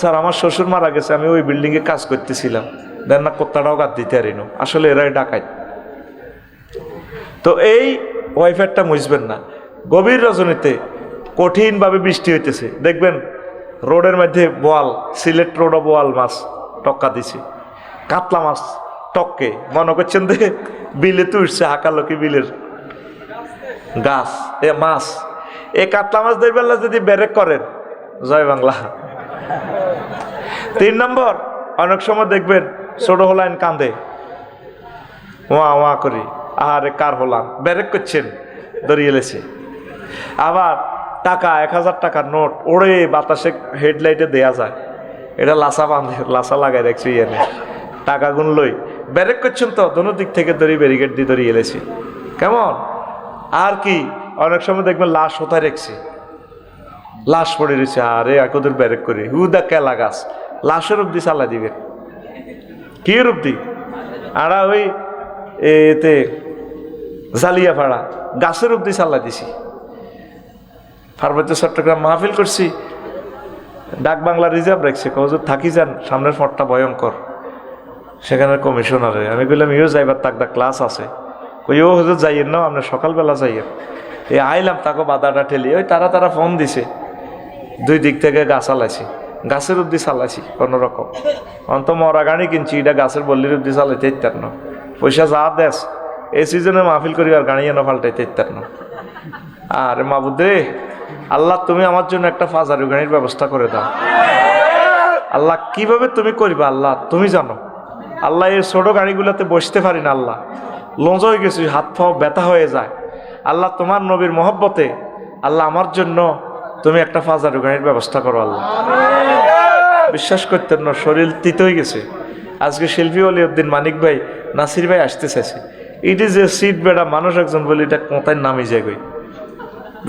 স্যার আমার শ্বশুর মারা গেছে, আমি ওই বিল্ডিংয়ে কাজ করতেছিলাম, দেন না কোত্তাটাও গাদ দিতে পারিনো, আসলে এরাই ডাকায়। তো এই ওয়াইফারটা মুছবেন না। গভীর রজনীতে কঠিনভাবে বৃষ্টি হইতেছে, দেখবেন রোডের মধ্যে বোয়াল, সিলেট রোডও বোয়াল মাছ টক্কা দিছে, কাতলা মাছ টককে, মনে করছেন যে বিলে তুলছে, হাকালকি বিলের গাছ মাছ। এই কাতলা মাছ দেখবেন যদি ব্যারেক করেন, জয় বাংলা। 3 নম্বর, অনেক সময় দেখবেন ছোট হলাইন কান্দে, ওয়া করি, আরে কার হলাম, ব্যারেক করছেন, দড়িয়ে এলেছে। আবার টাকা 1000 টাকার নোট ওড়ে বাতাসে হেডলাইটে দেয়া যায়, এটা লাসা বাঁধে, লাসা লাগাই রাখছি, এনে টাকা গুনলই ব্যারেক করছেন, তো দোনো দিক থেকে দড়ি ব্যারিকেড দিয়ে দড়িয়ে এলেছে। কেমন? আর কি অনেক সময় দেখবেন লাশ হতায় রেখছে, লাশ পড়ে রয়েছে, আরে একদের ব্যারেক করি, হুদা কেলা গাছ, লাশের অব্দি চালা দিবেন, কি অব্দি। আরা ওই এতে জালিয়া ভাড়া গাছের অব্দি চাল্লা দিছি। পার্বত্য চট্টগ্রাম মাহফিল করছি, ডাক বাংলা রিজার্ভ রাখছে, কজর থাকি যান, সামনের ফটটা ভয়ঙ্কর, সেখানে কমিশনারে আমি বললাম ইও যাইবার তাকদা ক্লাস আছে, কই ও হুজুর যাইয়েন না, আপনার সকালবেলা যাইয়েন। এই আইলাম তাকে বাধাটা ঠেলি, ওই তারা ফোন দিছে, 2 দিক থেকে গাছ চালাইছি, গাছের অব্দি চালাইছি কোনো রকম। অন্ত মরা গাড়ি কিনছি, এটা গাছের বল্লির অব্দি চালাইতে ইত্যার না, পয়সা যা দেশ এই সিজনে মাহফিল করি আর গাড়ি এনে পাল্টাইতে ইত্যার না। আর মাবুদ রে, আল্লাহ তুমি আমার জন্য একটা ফাজারু গাড়ির ব্যবস্থা করে দাও। আল্লাহ কিভাবে তুমি করবা আল্লাহ তুমি জানো। আল্লাহ এই ছোট গাড়িগুলোতে বসতে পারি না, আল্লাহ লঞ্চ হয়ে গেছি, হাত পাও ব্যথা হয়ে যায়। আল্লাহ তোমার নবীর মহব্বতে আল্লাহ আমার জন্য তুমি একটা ফাজারু গাড়ির ব্যবস্থা করো আল্লাহ। বিশ্বাস করতেন না, শরীর তিত হয়ে গেছে। আজকে শিল্পী অলিউদ্দিন মানিক ভাই, নাসির ভাই আসতে চাইছে, ইট ইজ এ সিট বেটা মানুষ একজন বলে এটা কোথায় নামে যায় গই।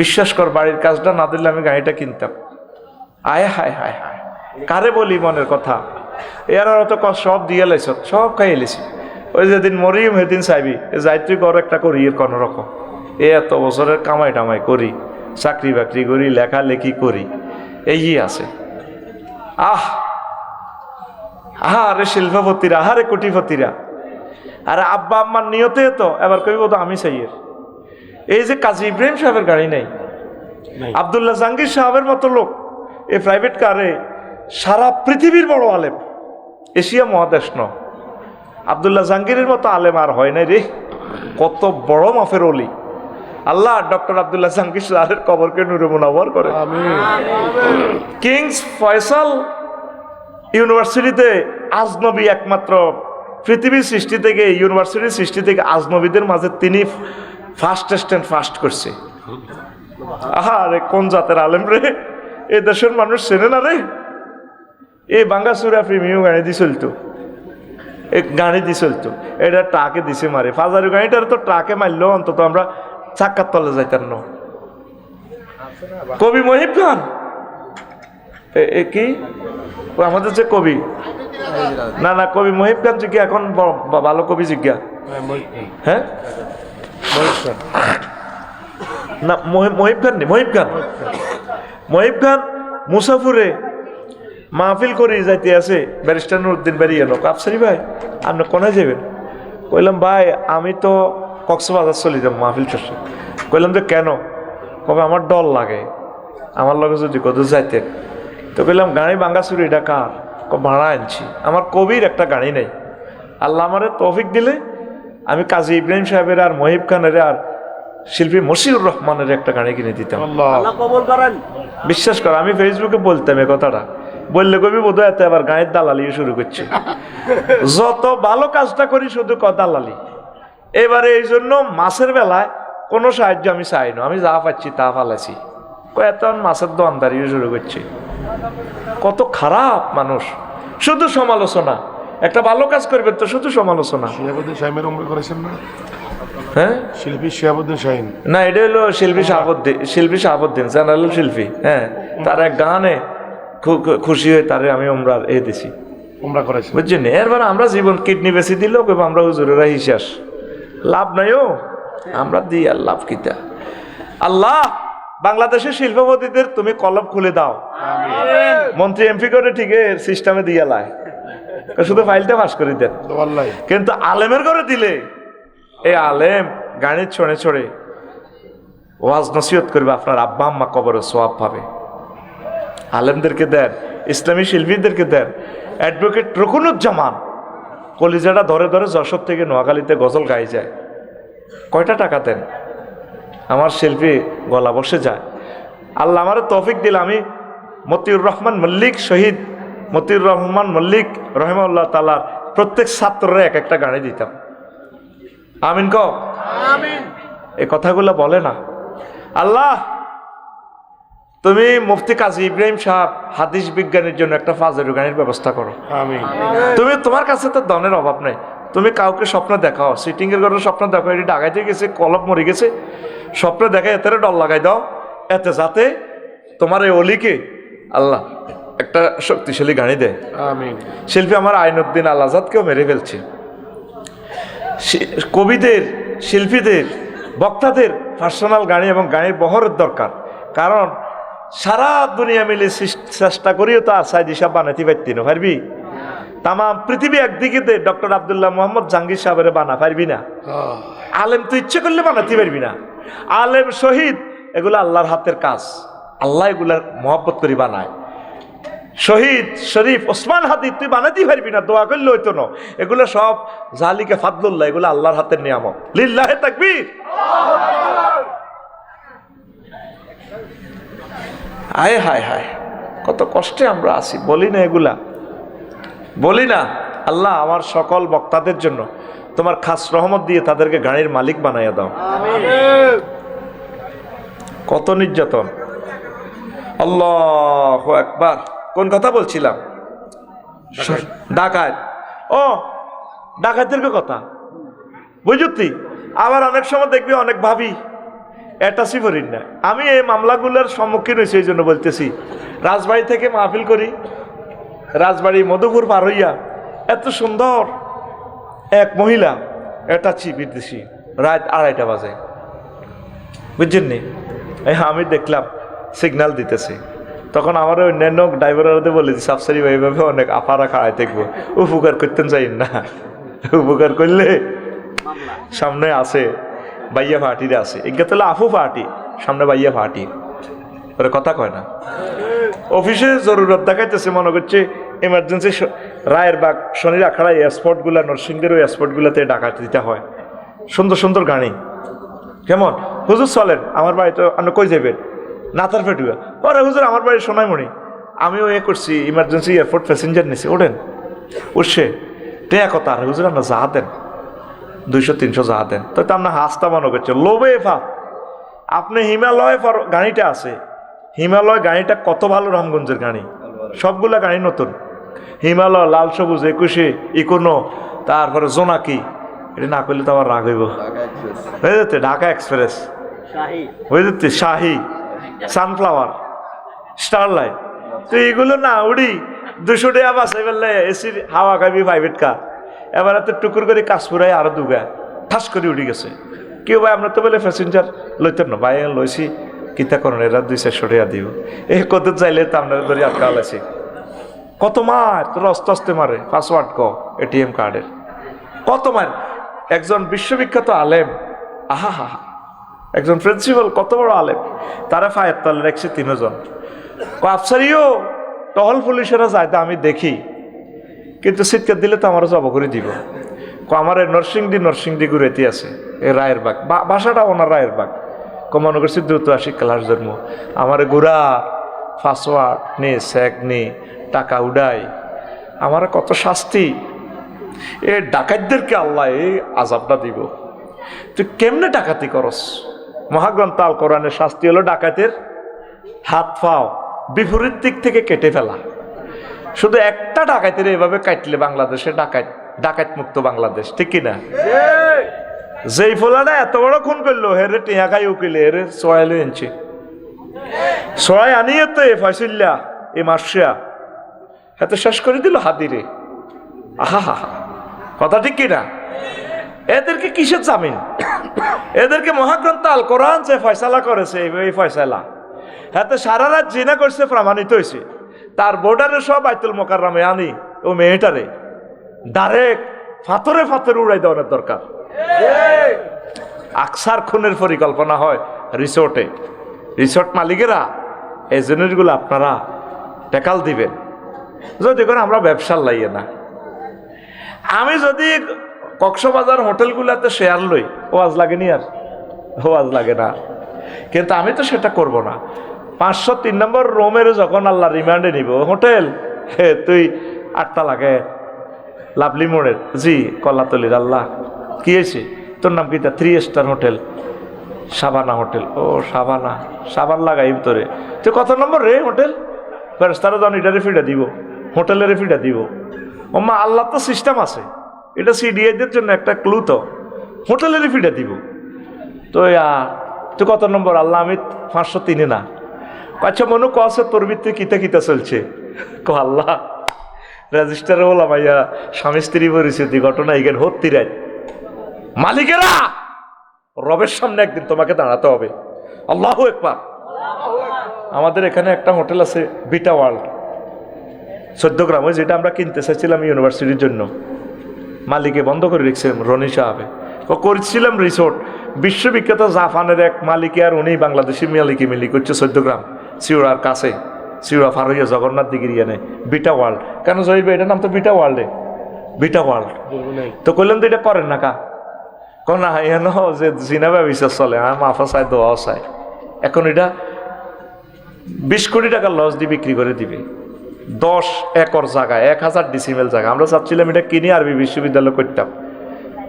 বিশ্বাস কর বাড়ির কাজটা না দিলে আমি গাড়িটা কিনতাম। আয় হায় হায় হায়, কারে বলি মনের কথা। এর অত সব দিয়ে লাইছ, সব খাই এলেছি। ওই যেদিন মরিম সেদিন চাইবি যাইতুই কর একটা করি এর কোনো রকম। এত বছরের কামাই টামাই করি, চাকরি বাকরি করি, লেখালেখি করি, এই আছে। আহারে শিল্পপতিরা, আহারে কোটিপতিরা। আরে আব্বা আম্মার নিয়তে তো এবার কইব তো আমি চাইয়ের। এই যে কাজী ইব্রাহিম সাহেবের গাড়ি নেই, আব্দুল্লাহ জাহাঙ্গীর সাহেবের মতো লোক এই প্রাইভেট কারে সারা পৃথিবীর বড় আলেম, এশিয়া মহাদেশ ন। আব্দুল্লাহ জাহাঙ্গীরের মতো আলেম আর হয় নাই রে। কত বড় মাফের অলি। আল্লাহ ডক্টর আব্দুল্লাহ জাহাঙ্গীর সাহেবের কবরকে নূরে মুনাওয়ার করে। কিংস ফয়সাল ইউনিভার্সিটিতে আজনবী একমাত্র পৃথিবীর সৃষ্টি থেকে, ইউনিভার্সিটির সৃষ্টি থেকে আজনবীদের মাঝে তিনি ফার্স্টেস্ট অ্যান্ড ফার্স্ট করছে। আরে কোন জাতের আলেম রে, এ দেশের মানুষ চেনে না রে। এই বাঙ্গাসুরা প্রিমিয়াম গাড়ি দিয়ে চলতো, এই গাড়ি দিয়ে চলতো, এটা ট্রাকে দিছে মারে। ফাজারি গাড়িটার তো ট্রাকে মারলেও অন্তত আমরা চাক্কার তলে যাইতাম না। কবি মহিব খান কি আমাদের যে কবি, না না কবি মহিব খান জিজ্ঞা এখন ভালো কবি জিজ্ঞা। হ্যাঁ না মহিব খান নেই, মহিব খান মুসাফুরে মাহফিল করে যাইতে আছে। ব্যারিস্টার নুরুদ্দিন বেরিয়ে এলো, আফসারি ভাই আপনি কোনায় যাবেন? কইলাম ভাই আমি তো কক্সবাজার চলে যাব মাহফিল শেষে। কইলাম যে কেন? কবে আমার ডর লাগে, আমার লগে যদি কোথাও যাইতেন। তো কইলাম গাড়ি বাঙ্গাসুরি এটা কার? ভাড়া আনছি, আমার কবির একটা গাড়ি নেই। আল্লাহ আমারে তৌফিক দিলে আমি কাজী ইব্রাহিম সাহেবের আর মহিব খানের আর শিল্পী মশিউর রহমানের একটা গাড়ি কিনে দিতাম। বিশ্বাস কর আমি ফেসবুকে বলতাম এ কথাটা, বললে কবি বোধ হয় আবার গাড়ির দালালি শুরু করছে। যত ভালো কাজটা করি শুধু দালালি। এবারে এই জন্য মাছের বেলায় কোনো সাহায্য আমি চাই না, আমি যা পাচ্ছি তা ফালাইছি। এত মাছের দোয়ানদারিও শুরু করছে। কত খারাপ মানুষ, শুধু সমালোচনা। একটা ভালো কাজ করবে তো শুধু সমালোচনা। শিহাবুদ্দিন শাহিনের উমরা করেছেন না? হ্যাঁ শিল্পী শিহাবুদ্দিন শাহিন না, এটা হলো শিল্পী শাহাবুদ্দিন জেনারেল শিল্পী। হ্যাঁ তার এক গানে খুশি হয়ে তারে আমি উমরা দিছি, উমরা করেছেন বুঝছেন। এরপর আমরা জীবন কিডনি বেশি দিলেও আমরা হুজুরেরা হিসাস লাভ নাইও, আমরা দিই আর লাভ কিতা। আল্লাহ বাংলাদেশের শিল্পপতিদের তুমি কলম খুলে দাও, মন্ত্রী এমপি করে ঠিক সিস্টেমে দিয়ে লাই, শুধু ফাইলটা পাস করে দেন। কিন্তু আলেমের ঘরে দিলে এই আলেম গাড়ির ছড়ে ছড়ে ওয়াজ নসিহত করবে, আপনার আব্বা আম্মা কবরে সোয়াব পাবে। আলেমদেরকে দেন, ইসলামী শিল্পীদেরকে দেন। অ্যাডভোকেট রকুনুজ্জামান কলিজাটা ধরে ধরে যশোর থেকে নোয়াখালীতে গজল গাই যায়, কয়টা টাকা দেন? আমার শিল্পী গলা বসে যায়। আল্লাহ আমার তৌফিক দিল, আমি মতিউর রহমান মল্লিক, শহীদ মতিউর রহমান মল্লিক রহিমাউল্লাহ তাআলার প্রত্যেক ছাত্ররা এক একটা গাড়ি দিতাম। আমিন ক এই কথাগুলো বলে না। আল্লাহ তুমি মুফতি কাজী ইব্রাহিম সাহেব হাদিস বিজ্ঞানের জন্য একটা ফাজের গাড়ির ব্যবস্থা করো। তুমি তোমার কাছে তো ধনের অভাব নাই, তুমি কাউকে স্বপ্ন দেখাও, সিটিং এর ঘরে স্বপ্ন দেখো এটি ডাকাইতে গেছে, কলপ মরে গেছে, স্বপ্ন দেখে এতে ডর লাগাই দাও, এতে যাতে তোমার এই অলিকে আল্লাহ একটা শক্তিশালী গাড়ি দেয়। শিল্পী আমার আইনুদ্দিন আল আজাদকেও মেরে ফেলছে। কবিদের, শিল্পীদের, বক্তাদের পার্সোনাল গাড়ি এবং গাড়ির বহরের দরকার। কারণ সারা দুনিয়া মিলে চেষ্টা করিও তো আর সাইদ হিসাব বানাতে পারতি না, পারবি? তাম পৃথিবী একদিকে ডক্টর আব্দুল্লাহ মোহাম্মদ জাহাঙ্গীর সাহেবের বানা পারবি না। আলেম তো ইচ্ছে করলে বানাতে পারবি না। আলেম শহীদ এগুলো আল্লাহর হাতের কাজ, আল্লাহ এগুলার মহব্বত করি বানায়। শহীদ শরীফ ওসমান হাদি তুই বানাতে পারবি না, দোয়া করলে হইতো না। এগুলো সব জালিকে ফাদলুল্লাহ, এগুলো আল্লাহর হাতের নিয়ামত। লিল্লাহে তাকবীর। হায় হায় হায়, কত কষ্টে আমরা আছি, বলি না এগুলা, বলি না। আল্লাহ আমার সকল বক্তাদের জন্য তোমার খাস রহমত দিয়ে তাদেরকে গাড়ির মালিক বানাইয়া দাও। কত নির্যাতন। আল্লাহু আকবার। কোন কথা বলছিলাম? ডাকাত। ও ডাকাতদের কথা। বুঝতি? আবার অনেক সময় দেখবি অনেক ভাবি অ্যাটাচি করিন না। আমি এই মামলাগুলোর সম্মুখীন হয়েছি, এই জন্য বলতেছি। রাজবাড়ি থেকে মাহফিল করি, রাজবাড়ি মধুপুর পার হইয়া এত সুন্দর এক মহিলা অ্যাটাচি বিদেশি, রাত 2:30 বাজে, বুঝছেন নি? আমি দেখলাম সিগন্যাল দিতেছে। তখন আমার অন্যান্য ড্রাইভারদের বলে দিচ্ছি, আফসারি ভাই এইভাবে অনেক আপারা খাড়াই দেখবো, উপকার করতেন চাই না। উপকার করলে সামনে আছে বাইয়া পার্টিরা আছে, এগিয়ে তাহলে আফু পার্টি, সামনে বাইয়া পার্টি, ওরা কথা কয় না। অফিসে জরুরত দেখাইতেছে, মনে করছে এমার্জেন্সি রায়ের বাগ শনির আখড়া এই স্পটগুলা, নরসিংদের ওই স্পটগুলাতে ডাকাতি দিতে হয়। সুন্দর সুন্দর গাড়ি, কেমন হুজুর চলেন আমার বাড়িতে, আপনি কই যাবেন? নাতার ফেটুয়া। ওরে হুজুর আমার বাড়ি সোনাইমণি, আমিও করছি ইমার্জেন্সি এয়ারপোর্ট প্যাসেঞ্জার নিছি, ওঠেন। উঠছে টেয়া কথা, আর হুজুর আপনার যাহা দেন 200-300 যাহা দেন। তো আপনার হাসতা মনে করছে লোভে ফাপ। আপনি হিমালয় গাড়িটা আছে, হিমালয় গাড়িটা কত ভালো, রামগঞ্জের গাড়ি, সবগুলা গাড়ি নতুন। হিমালয়, লাল সবুজ, 21 ইকোনো, তারপরে জোনাকি, এটা না করলে তো আমার রাগ হইব। হয়ে যেতে ঢাকা এক্সপ্রেস, হয়ে যেতে শাহি, সানফ্লাওয়ার, স্টারলাইট। তো এগুলো না উড়ি 200 টাকা বাসে বললে এসির হাওয়া খাবি প্রাইভেট কার, এবার এত টুকুর করে কাশপুরাই আরো দুগা ঠাস করে উড়ি গেছে। কেউ ভাই আমরা তো বলে প্যাসেঞ্জার লইতেন না, ভাই লইছি কিতা করেন, এরা 200-400 টাকা দিব। এই কত চাইলে তো আপনারা ধরে আটকা লাইছি, কত মার তোর অস্তে আস্তে মারে, পাসওয়ার্ড ক এটিএম কার্ডের, কত মার। একজন বিশ্ববিখ্যাত আলেম, আহা হা, একজন প্রিন্সিপাল, কত বড় আলেম, তারা ফায়ার তালে রাখছে 3 জন। আফসারিও টহল পুলিশেরা যায়, তা আমি দেখি, কিন্তু সিটকে দিলে তো আমারও জব করে দিব। আমার নরসিংদী ঘুরেতে আছে, এই রায়ের বাগ, বাসাটা ওনার রায়ের বাগ। মনে করছি দ্রুত আসি ক্লাস জন্ম, আমার ঘুরা পাসওয়ার্ড নে, স্যাক নে, টাকা উড়াই, আমার কত শাস্তি। এ ডাকাতদেরকে আল্লাহ এই আযাবটা দিব। তুই কেমনে ডাকাতি করস? মহাগ্রন্থ আল কোরআনের শাস্তি হলো ডাকাতের হাত পাও বিপরীত দিক থেকে কেটে ফেলা। শুধু একটা ডাকাতের এইভাবে কাটলে বাংলাদেশে ডাকাত মুক্ত বাংলাদেশ, ঠিক কিনা? যেই ফোলাটা এত বড় খুন করলো, হেরে টিয়া খাই উকিলে, হেরে সোয়াইলে এনছে, সোয়াই আনিয়ে তো এ ফয়সিল্লা এ মাসিয়া এত শেষ করে দিল হাতিরে। আহা হা, কথা ঠিক কিনা? এদেরকে কিসের জামিন? এদেরকে মহাগ্রন্থ আল কোরআন যে ফয়সালা করেছে, এই ফয়সালা হাতে সারা রাত জিনা করছে, প্রমাণিত হয়েছে। তার বোর্ডারে সব বাইতুল মোকাররমে আনি ও মেয়েটারে ডাইরেক্ট ফাথরে উড়াই দেওয়ার দরকার। আকসার খুনের পরিকল্পনা হয় রিসোর্টে, রিসোর্ট মালিকেরা এই জিনিসগুলো আপনারা টেকাল দিবেন, যদি করে আমরা ব্যবসার লাইয়ে না। আমি যদি কক্সবাজার হোটেলগুলাতে শেয়ার লই, ওয়াজ লাগেনি, আর ওয়াজ লাগে না, কিন্তু আমি তো সেটা করব না। 503 নম্বর রোমের যখন আল্লাহ রিমান্ডে নিব, হোটেল হে তুই 8টা লাগে লাভলি মোড়ের, জি কলাতলির, আল্লাহ কি হয়েছে তোর নাম কি? 3 স্টার হোটেল, সাবানা হোটেল। ও সাবান লাগাই তোরে, তুই কত নম্বর রে হোটেল? ফেরেশতারা যখন এটারে ফিডা দিব, হোটেলের ফিডা দিব। ও মা, আল্লাহ তো সিস্টেম আছে, এটা সিডিআইদের জন্য একটা ক্লু, তো হোটেলের ফিডা দিব। তো তুই কত নম্বর? আল্লাহ আমি 503 না। আচ্ছা মনু কছে তোর ভিত্তি কিতা চলছে? আল্লাহ রেজিস্টারে বলা ভাইয়া স্বামী স্ত্রী পরিস্থিতি ঘটনা এখানে হত্তি রায়। মালিকেরা রবের সামনে একদিন তোমাকে দাঁড়াতে হবে। আল্লাহু আকবার। আমাদের এখানে একটা হোটেল আছে বিটা ওয়ার্ল্ড, 14 গ্রাম, যেটা আমরা কিনতে চাইছিলাম ইউনিভার্সিটির জন্য, মালিকে বন্ধ করে রেখেছে রনি সাহেবে। করেছিলাম রিসোর্ট, বিশ্ববিখ্যাত জাপানের এক মালিকে আর উনি বাংলাদেশি মালিকে মিলি করছে 14 গ্রাম সিউড়ার কাছে, সিউড়া ফার হইয়া জগন্নাথ দিঘির ইয়ানে বিটা ওয়ার্ল্ড। কেন জয়বে এটার নাম তো বিটা ওয়ার্ল্ডে, বিটা ওয়ার্ল্ড। তো কইলাম তো এটা করেন না কা? কোন না এন যে জিনাবা বিশ্বাস চলে, আমার মাফা চাই দোয়াও চাই। এখন এটা 20 কোটি টাকার লস দিয়ে বিক্রি করে দিবে, 10 একর জায়গা, 1000 ডিসিমেল জায়গা। আমরা চাচ্ছিলাম এটা কিনে আরবি বিশ্ববিদ্যালয় করতাম,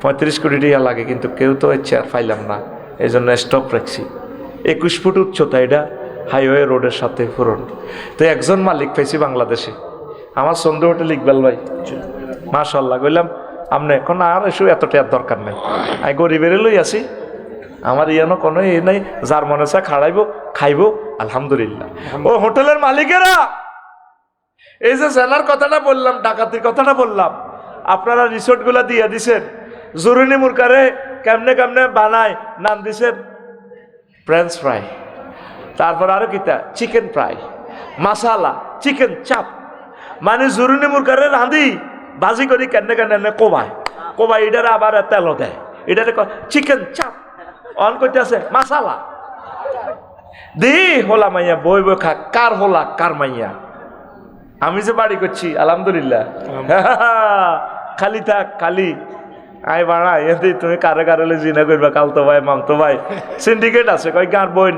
35 কোটি টাকা লাগে, কিন্তু কেউ তো চেয়ার পাইলাম না, এই জন্য স্টপ রাখছি। 21 ফুট উচ্চতা, এটা হাইওয়ে রোডের সাথে পূরণ। তো একজন মালিক পাইছি বাংলাদেশে, আমার সন্দেহ হোটেল ইকবাল ভাই, মাশাল্লাহ। কইলাম আপনি এখন আর এসে এত টাকার দরকার নেই, আমি গরিবের লই আছি, আমার ইয়ানো কোনো এ নাই, যার মনে চা খাড়াইব খাইব আলহামদুলিল্লাহ। ও হোটেলের মালিকেরা, এই যে জেলার কথাটা বললাম, ডাকাতির কথাটা বললাম, আপনারা রিসোর্টগুলা দিয়ে দিছেন, জরুরি মুরকারে কেমনে কেমনে বানায় নাম দিছেন ফ্রেঞ্চ ফ্রাই, তারপর আরো কিতা চিকেন ফ্রাই, মাসালা, চিকেন চাপ, মানে জরুরি মুরকারে রাঁধি ভাজি করি কেনে কেনে কোবায় কোবায়, এটারে আবার তেলও দেয়, এটারে চিকেন চাপ, অন করতে আছে মাসালা দি হোলা মাইয়া বই বই খা, কার হোলা কার মাইয়া। আমি যে বাড়ি করছি আলহামদুলিল্লাহ, খালি থাক খালি আই বাড়া এতে তুমি কারে কারে জিনা করবা, কালতো ভাই মামতো ভাই সিন্ডিকেট আছে, কয় গাঁর বোন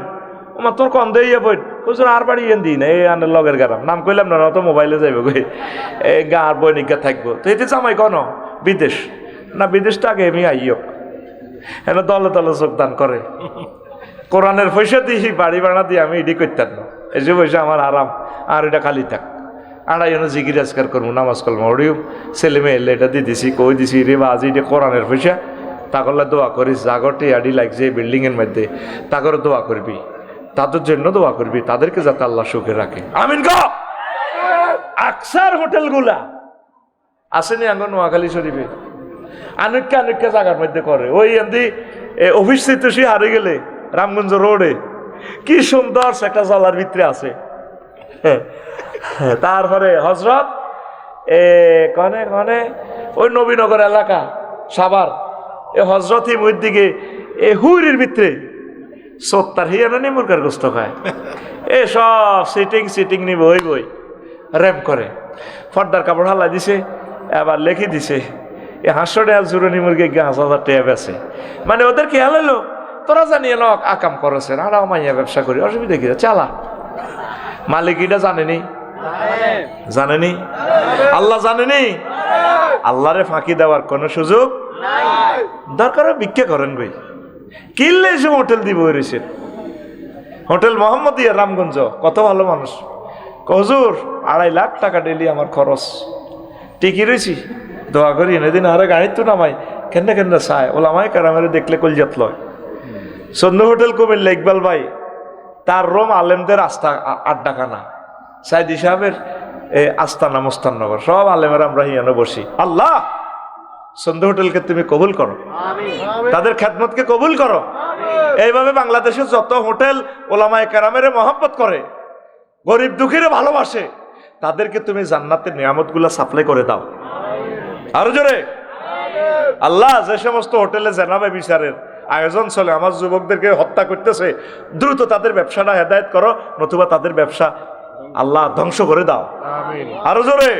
আমার তোর কম দিয়ে বোন হুজুর আর বাড়ি এন দিই না, এই আনের লগের গারাম নাম কইলাম না, তো মোবাইলে যাইব গই, এই গাঁর বৈনিকা থাকবো, তো এতে জামাই কোন বিদেশ না, বিদেশটা আগে আমি আইও এনে দলে দলে যোগদান করে, কোরআনের পয়সা দিই বাড়ি ভাড়া দিয়ে আমি এডি করতাম না, এই যে পয়সা আমার আরাম, আর এটা খালি থাক আড়াই এনে জিকির আজকার করবো, নামাজ কলমা ওড়িও ছেলে মেয়ে এলে এটা দিয়ে দিছি, কই দিছি রে বা আজি এটা কোরআনের পয়সা, তাকলে দোয়া করিস, জাগরটি আডি লাগছে বিল্ডিংয়ের মধ্যে, তাগরে দোয়া করবি, তাদের জন্য দোয়া করবি, তাদেরকে যাতে আল্লাহ সুখে রাখে, আমিন ক। আকসার হোটেলগুলা আসেনি আঙ্গন নোয়াখালী শরীফে, অনেককে অনেককে জায়গার মধ্যে করে, ওই এমনি অফিস চিত্তসী হারিয়ে গেলে রামগঞ্জ রোডে কি সুন্দর একটা জলার ভিতরে আছে, তারপরে হজরত কনে কনে ওই নবীনগর এলাকা সাভার, এ হজরত হিমুর দিকে এ হুইরির ভিতরে সত্তার হিয়ানা নি মুরগার গোস্ত খায়, এ সব সিটিং নিব ওই বই র্যাম করে, ফর্দার কাপড় হালা দিছে, এবার লেখি দিছে এ 500 টাকা জুরনি মুরগি 5,000 টাকা আছে, মানে ওদের খেয়াল হলো তোরা জানিয়ে লোক আকাম করেছেন, আর মাইয়া ব্যবসা করি, অসুবিধা কি চালা, মালিক এটা জানেনি, জানেনি আল্লাহ জানেনি, আল্লাহরে ফাঁকি দেওয়ার কোনো সুযোগ দরকার, ভিক্ষা করেন ভাই, কিনলে এসে হোটেল দিব রয়েছেন, হোটেল মোহাম্মদিয়া রামগঞ্জ, কত ভালো মানুষ, হুজুর 2.5 লাখ টাকা ডেলি আমার খরচ, টিকি রয়েছি, দোয়া করি এনে আরে গাড়ির তো নামাই কেন চায় ওলামাই কারামের দেখলে কলজাত লয়। সন্ধ্যা হোটেল কুমিল্লা ইকবাল ভাই, তার রোম আলেমদের আড্ডাখানা, সাইদি সাহেবের আস্তানা মোস্তাননগর, সব আলেমের আমরা হিয়ানো বসি, আল্লাহ সন্ধ্যা হোটেলকে তুমি কবুল করো, তাদের খেদমতকে কবুল করো, এইভাবে বাংলাদেশে যত হোটেল ওলামায়ে কেরামের মহব্বত করে, গরিব দুঃখীরে ভালোবাসে, তাদেরকে তুমি জান্নাতের নিয়ামতগুলো সাপ্লাই করে দাও, আরো জোরে আল্লাহ। যে সমস্ত হোটেলে জেনাবে বিচারের আয়োজন চলে, আমার যুবকদেরকে হত্যা করতেছে, দ্রুত তাদের ব্যবসাটা হেদায়েত করো, নতুবা তাদের ব্যবসা আল্লাহ ধ্বংস করে দাও, আরো জোরে।